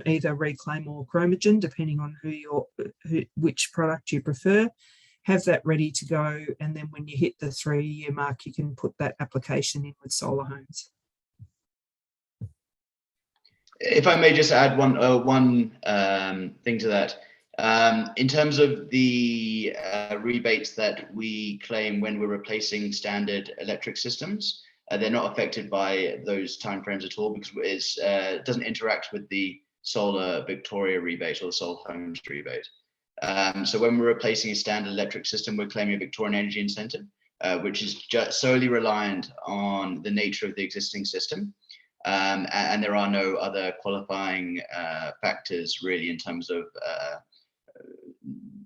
Speaker 2: either Reclaim or Chromogen, depending on which product you prefer. Have that ready to go, and then when you hit the 3-year mark, you can put that application in with solar homes.
Speaker 1: If I may just add one thing to that. In terms of the rebates that we claim when we're replacing standard electric systems, they're not affected by those timeframes at all, because it doesn't interact with the Solar Victoria rebate or the Solar Homes rebate. So when we're replacing a standard electric system, we're claiming a Victorian Energy Incentive, which is just solely reliant on the nature of the existing system. And there are no other qualifying factors really in terms of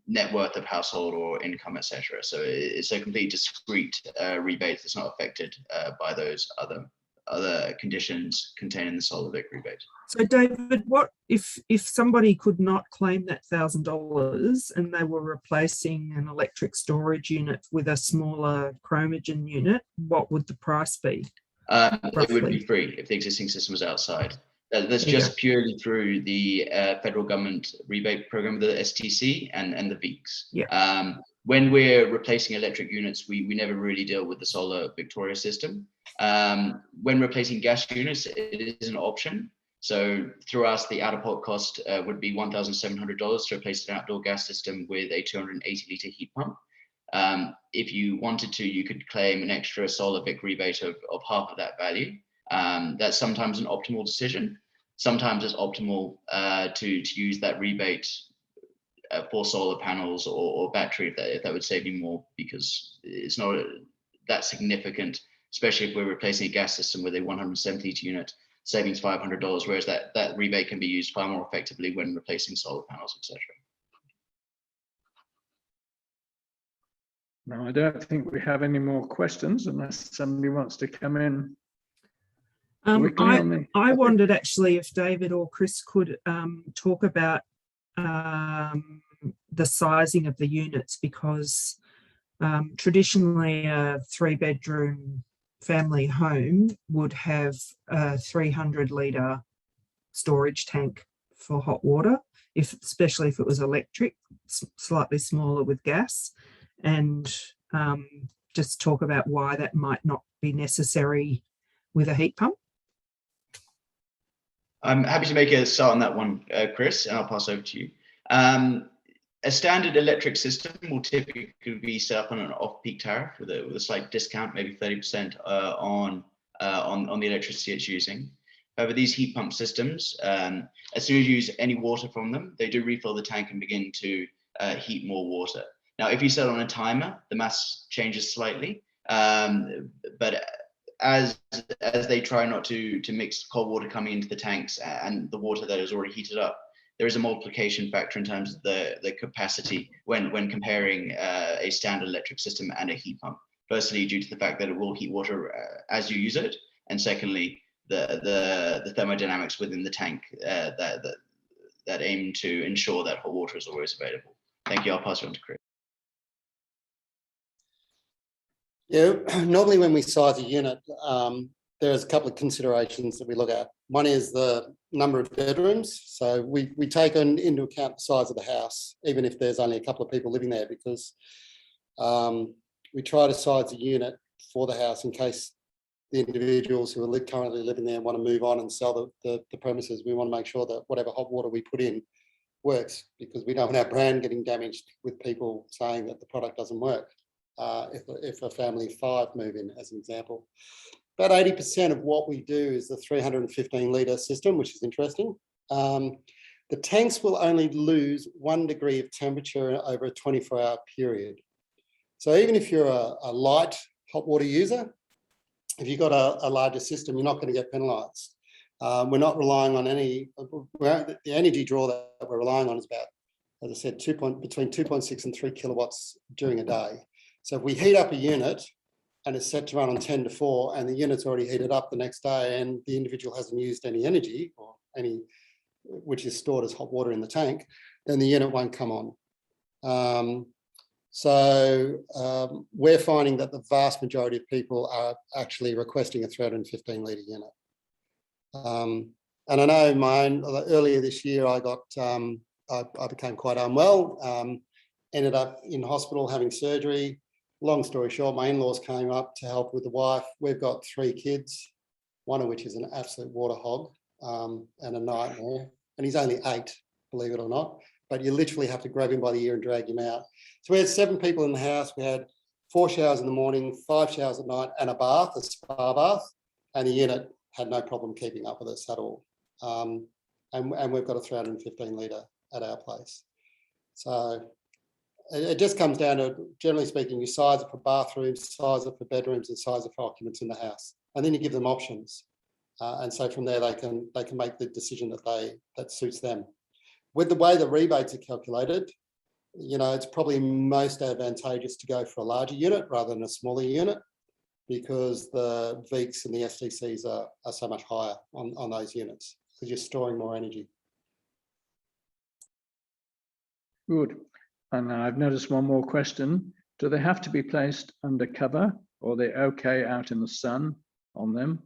Speaker 1: net worth of household or income, etc. So it's a completely discrete rebate that's not affected by those other conditions contained in the Solar Vic rebate.
Speaker 2: So David, what if somebody could not claim that $1,000 and they were replacing an electric storage unit with a smaller Chromogen unit? What would the price be?
Speaker 1: It would be
Speaker 2: roughly?
Speaker 1: free if the existing system was outside. That's
Speaker 2: There you
Speaker 1: just purely through the federal government rebate program, the STC and the VEECs.
Speaker 2: Yeah.
Speaker 1: When we're replacing electric units, we never really deal with the solar Victoria system. When replacing gas units, it is an option. So through us, the out-of-pocket cost would be $1,700 to replace an outdoor gas system with a 280-litre heat pump. If you wanted to, you could claim an extra solar Vic rebate of half of that value. That's sometimes an optimal decision. Sometimes it's optimal to use that rebate for solar panels or battery if that would save you more, because it's not that significant, especially if we're replacing a gas system with a 170 unit, savings $500, whereas that rebate can be used far more effectively when replacing solar panels, etc.
Speaker 4: No, I don't think we have any more questions unless somebody wants to come in. Quickly on the
Speaker 2: I
Speaker 4: topic.
Speaker 2: wondered actually if David or Chris could talk about the sizing of the units, because traditionally a 3-bedroom family home would have a 300-litre storage tank for hot water, especially if it was electric, slightly smaller with gas, and just talk about why that might not be necessary with a heat pump.
Speaker 1: I'm happy to make a start on that one, Chris, and I'll pass over to you. A standard electric system will typically be set up on an off-peak tariff with a slight discount, maybe 30% on the electricity it's using. However, these heat pump systems, as soon as you use any water from them, they do refill the tank and begin to heat more water. Now, if you set on a timer, the mass changes slightly, but as they try not to mix cold water coming into the tanks and the water that is already heated up, there is a multiplication factor in terms of the capacity when comparing a standard electric system and a heat pump. Firstly, due to the fact that it will heat water as you use it, and secondly, the thermodynamics within the tank that aim to ensure that hot water is always available. Thank you. I'll pass it on to Chris.
Speaker 3: Yeah, normally when we size a unit, there's a couple of considerations that we look at. One is the number of bedrooms. So we take into account the size of the house, even if there's only a couple of people living there, because we try to size the unit for the house in case the individuals who are currently living there want to move on and sell the premises. We want to make sure that whatever hot water we put in works, because we don't want our brand getting damaged with people saying that the product doesn't work. If a family of 5 move in, as an example. About 80% of what we do is the 315-litre system, which is interesting. The tanks will only lose 1 degree of temperature over a 24-hour period. So even if you're a light hot water user, if you've got a larger system, you're not going to get penalised. We're not relying on any, the energy draw that we're relying on is about, as I said, between 2.6 and 3 kilowatts during a day. So if we heat up a unit and it's set to run on 10 to 4 and the unit's already heated up the next day and the individual hasn't used any energy or any, which is stored as hot water in the tank, then the unit won't come on. We're finding that the vast majority of people are actually requesting a 315-litre unit. And I know earlier this year I became quite unwell, ended up in hospital having surgery. Long story short, my in-laws came up to help with the wife. We've got 3 kids, one of which is an absolute water hog and a nightmare. And he's only 8, believe it or not. But you literally have to grab him by the ear and drag him out. So we had 7 people in the house. We had 4 showers in the morning, 5 showers at night, and a bath, a spa bath. And the unit had no problem keeping up with us at all. And we've got a 315-litre at our place. So it just comes down to, generally speaking, you size it for bathrooms, size it for bedrooms, and size it for occupants in the house. And then you give them options. And so from there, they can make the decision that suits them. With the way the rebates are calculated, it's probably most advantageous to go for a larger unit rather than a smaller unit, because the VEECs and the STCs are so much higher on those units because you're storing more energy.
Speaker 4: Good. And I've noticed one more question. Do they have to be placed under cover, or are they okay out in the sun? on them?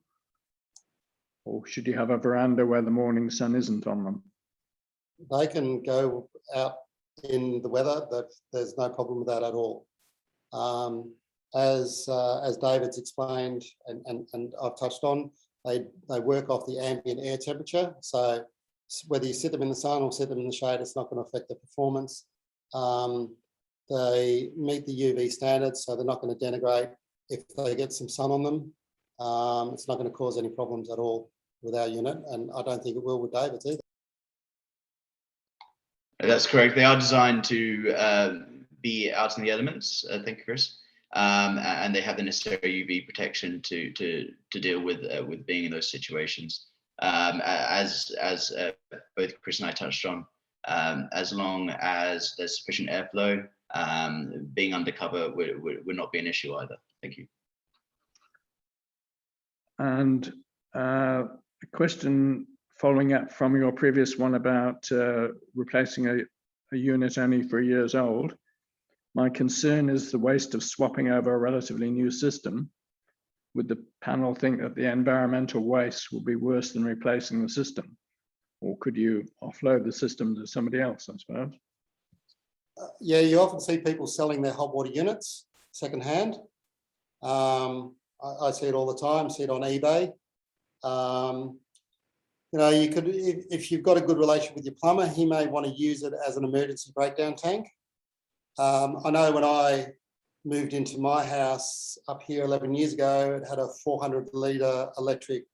Speaker 4: Or should you have a veranda where the morning sun isn't on them?
Speaker 3: They can go out in the weather. There's no problem with that at all. As David's explained and I've touched on, they work off the ambient air temperature. So whether you sit them in the sun or sit them in the shade, it's not going to affect the performance. They meet the UV standards, so they're not going to denigrate if they get some sun on them. It's not going to cause any problems at all with our unit, and I don't think it will with David's either.
Speaker 1: That's correct. They are designed to be out in the elements. Thank you, Chris. And they have the necessary UV protection to deal with being in those situations. As both Chris and I touched on, as long as there's sufficient airflow, being undercover would not be an issue either. Thank you.
Speaker 4: And a question following up from your previous one about replacing a unit only 3 years old. My concern is the waste of swapping over a relatively new system. Would the panel think that the environmental waste will be worse than replacing the system? Or could you offload the system to somebody else, I suppose?
Speaker 3: Yeah, you often see people selling their hot water units secondhand. I see it all the time, see it on eBay. You know, you could, if you've got a good relationship with your plumber, he may want to use it as an emergency breakdown tank. I know when I moved into my house up here 11 years ago, it had a 400-litre electric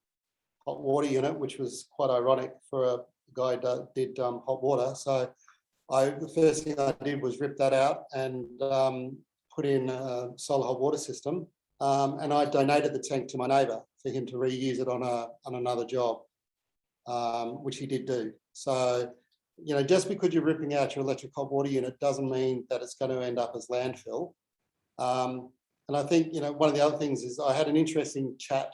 Speaker 3: hot water unit, which was quite ironic for a guy that did hot water. So the first thing I did was rip that out and put in a solar hot water system. And I donated the tank to my neighbour for him to reuse it on another job, which he did do. So, you know, just because you're ripping out your electric hot water unit doesn't mean that it's going to end up as landfill. And I think, you know, one of the other things is I had an interesting chat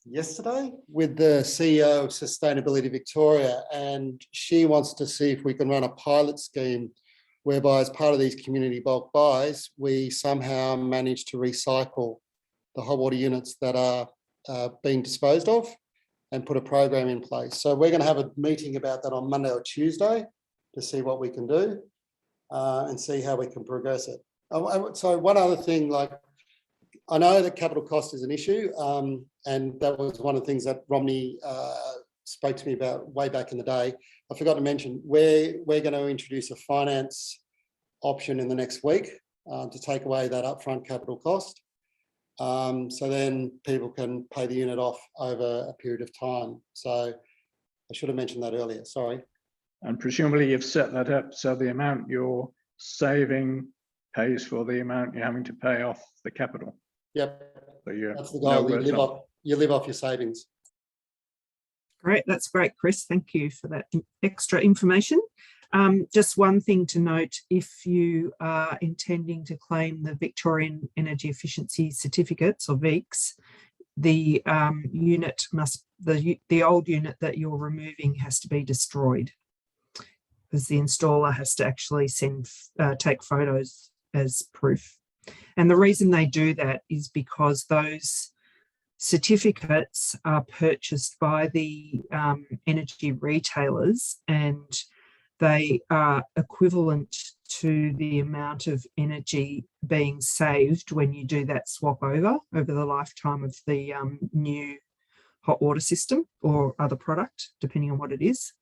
Speaker 3: yesterday with the CEO of Sustainability Victoria, and she wants to see if we can run a pilot scheme whereby as part of these community bulk buys, we somehow manage to recycle the hot water units that are being disposed of and put a program in place. So we're going to have a meeting about that on Monday or Tuesday to see what we can do and see how we can progress it. So one other thing, like, I know that capital cost is an issue, and that was one of the things that Romney spoke to me about way back in the day. I forgot to mention, we're going to introduce a finance option in the next week to take away that upfront capital cost. So then people can pay the unit off over a period of time. So I should have mentioned that earlier, sorry.
Speaker 4: And presumably you've set that up so the amount you're saving pays for the amount you're having to pay off the capital.
Speaker 3: Yep,
Speaker 4: So
Speaker 3: that's the goal. You live off your savings.
Speaker 2: Great, that's great, Chris. Thank you for that extra information. Just one thing to note, if you are intending to claim the Victorian Energy Efficiency Certificates, or VEECs, the unit must, the old unit that you're removing has to be destroyed, because the installer has to actually take photos as proof. And the reason they do that is because those certificates are purchased by the energy retailers, and they are equivalent to the amount of energy being saved when you do that swap over the lifetime of the new hot water system or other product, depending on what it is.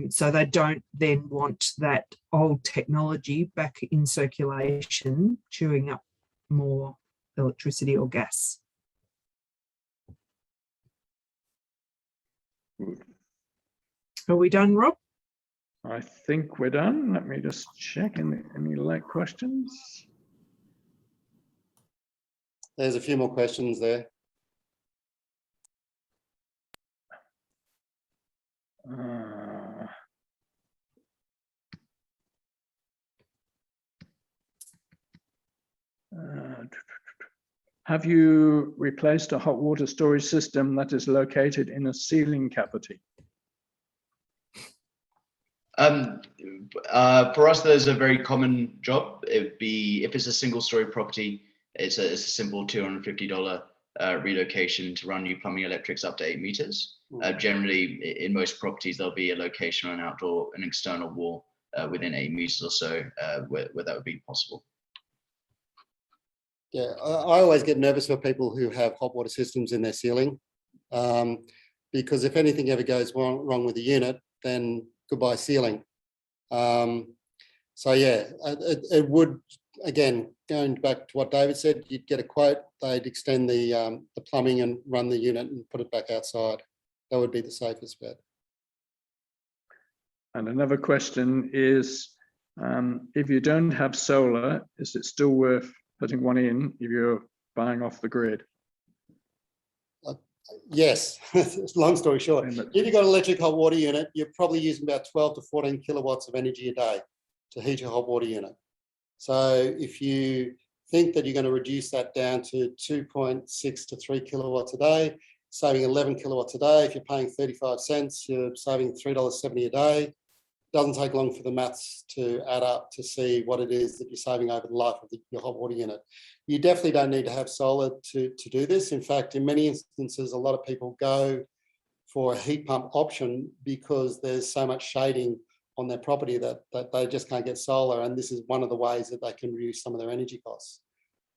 Speaker 2: So they don't then want that old technology back in circulation, chewing up more electricity or gas. Are we done, Rob?
Speaker 4: I think we're done. Let me just check any late questions.
Speaker 3: There's a few more questions there.
Speaker 4: Have you replaced a hot water storage system that is located in a ceiling cavity?
Speaker 1: For us, there's a very common job. It'd be, if it's a single story property, it's a simple $250 relocation to run new plumbing electrics up to 8 meters. Generally, in most properties, there'll be a location on an external wall within 8 meters or so where that would be possible.
Speaker 3: Yeah, I always get nervous for people who have hot water systems in their ceiling, because if anything ever goes wrong with the unit, then goodbye ceiling. So yeah, it would, again, going back to what David said, you'd get a quote, they'd extend the plumbing and run the unit and put it back outside. That would be the safest bet.
Speaker 4: And another question is, if you don't have solar, is it still worth putting one in if you're buying off the grid?
Speaker 3: Yes, long story short, if you've got an electric hot water unit, you're probably using about 12 to 14 kilowatts of energy a day to heat your hot water unit. So if you think that you're going to reduce that down to 2.6 to 3 kilowatts a day, saving 11 kilowatts a day, if you're paying 35 cents, you're saving $3.70 a day. Doesn't take long for the maths to add up to see what it is that you're saving over the life of your hot water unit. You definitely don't need to have solar to do this. In fact, in many instances, a lot of people go for a heat pump option because there's so much shading on their property that they just can't get solar. And this is one of the ways that they can reduce some of their energy costs.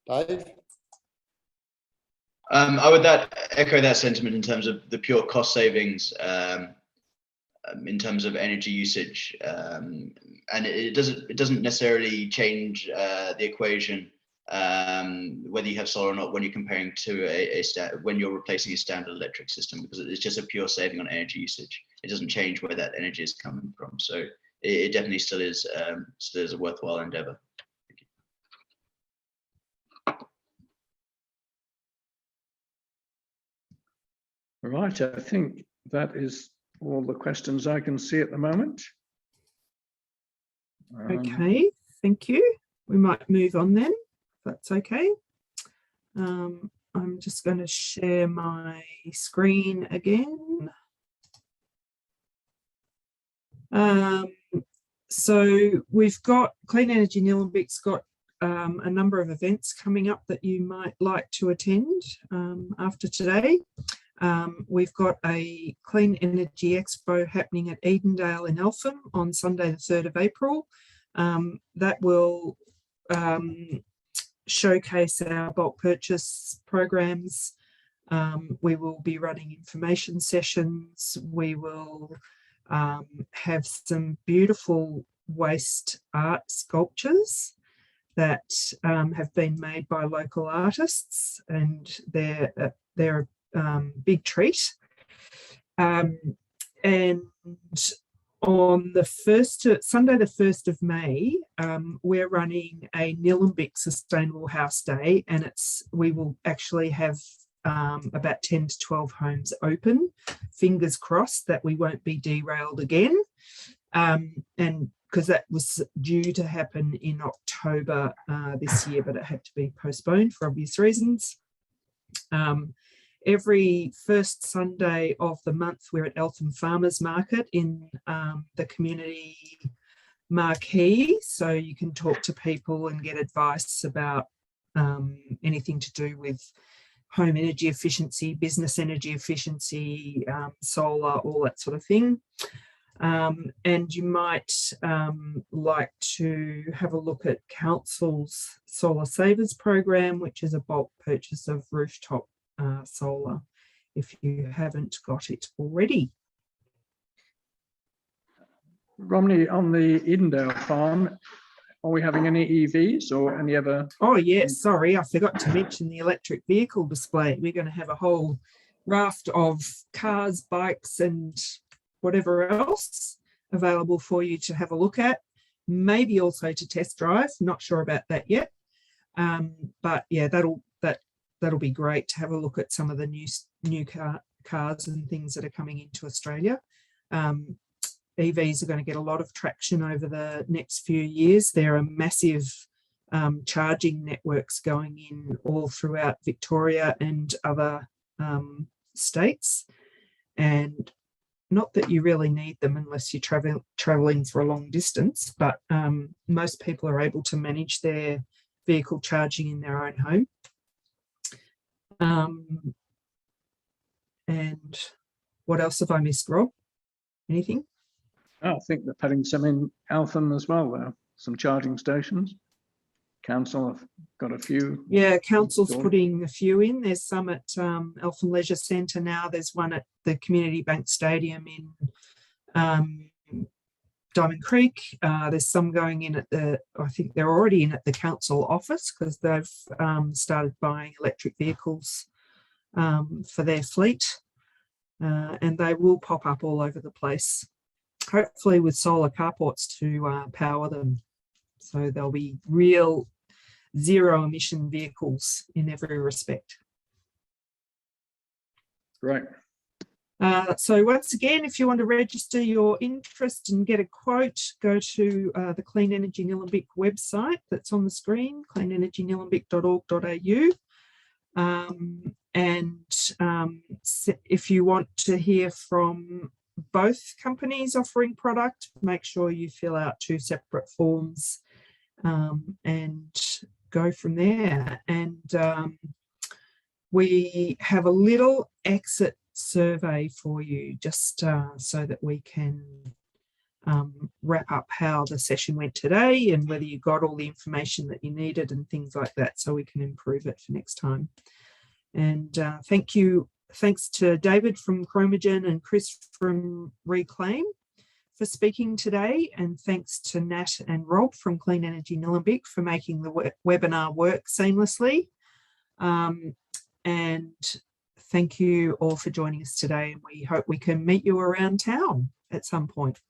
Speaker 3: Dave?
Speaker 1: I would echo that sentiment in terms of the pure cost savings. In terms of energy usage, and it doesn't necessarily change the equation whether you have solar or not when you're comparing to when you're replacing a standard electric system, because it's just a pure saving on energy usage. It doesn't change where that energy is coming from, so it definitely still is a worthwhile endeavor.
Speaker 4: Right, I think that is all the questions I can see at the moment.
Speaker 2: Okay, thank you. We might move on then, if that's okay. I'm just going to share my screen again. So we've got Clean Energy Nillumbik's got a number of events coming up that you might like to attend after today. We've got a Clean Energy Expo happening at Edendale in Eltham on Sunday the 3rd of April. That will showcase our bulk purchase programs. We will be running information sessions. We will have some beautiful waste art sculptures that have been made by local artists, and they're a big treat. And on the Sunday, the 1st of May, we're running a Nillumbik Sustainable House Day, and we will actually have about 10 to 12 homes open. Fingers crossed that we won't be derailed again. And because that was due to happen in October this year, but it had to be postponed for obvious reasons. Every first Sunday of the month, we're at Eltham Farmers Market in the community marquee, so you can talk to people and get advice about anything to do with home energy efficiency, business energy efficiency, solar, all that sort of thing. And you might like to have a look at Council's Solar Savers program, which is a bulk purchase of rooftop solar, if you haven't got it already.
Speaker 4: Romney, on the Edendale farm, are we having any EVs or any other?
Speaker 2: Oh yes, sorry, I forgot to mention the electric vehicle display. We're going to have a whole raft of cars, bikes and whatever else available for you to have a look at, maybe also to test drive. Not sure about that yet, but yeah, that'll be great to have a look at some of the new cars and things that are coming into Australia. EVs are going to get a lot of traction over the next few years. There are massive charging networks going in all throughout Victoria and other states, and not that you really need them unless you're traveling for a long distance, but most people are able to manage their vehicle charging in their own home. And what else have I missed, Rob? Anything?
Speaker 4: I think they're putting some in Eltham as well, though. Some charging stations. Council have got a few.
Speaker 2: Yeah, council's
Speaker 4: installed.
Speaker 2: putting a few in. There's some at Eltham Leisure Centre now. There's one at the Community Bank Stadium in Diamond Creek. There's some going in at I think they're already in at the council office because they've started buying electric vehicles for their fleet. And they will pop up all over the place, hopefully with solar carports to power them. So there'll be real zero emission vehicles in every respect.
Speaker 4: Right.
Speaker 2: So once again, if you want to register your interest and get a quote, go to the Clean Energy Nillumbik website that's on the screen, cleanenergynillumbik.org.au. If you want to hear from both companies offering product, make sure you fill out 2 separate forms and go from there. And we have a little exit survey for you just so that we can wrap up how the session went today and whether you got all the information that you needed and things like that, so we can improve it for next time. And thanks to David from Chromogen and Chris from Reclaim for speaking today, and thanks to Nat and Rob from Clean Energy Nillumbik for making the webinar work seamlessly. And thank you all for joining us today, and we hope we can meet you around town at some point.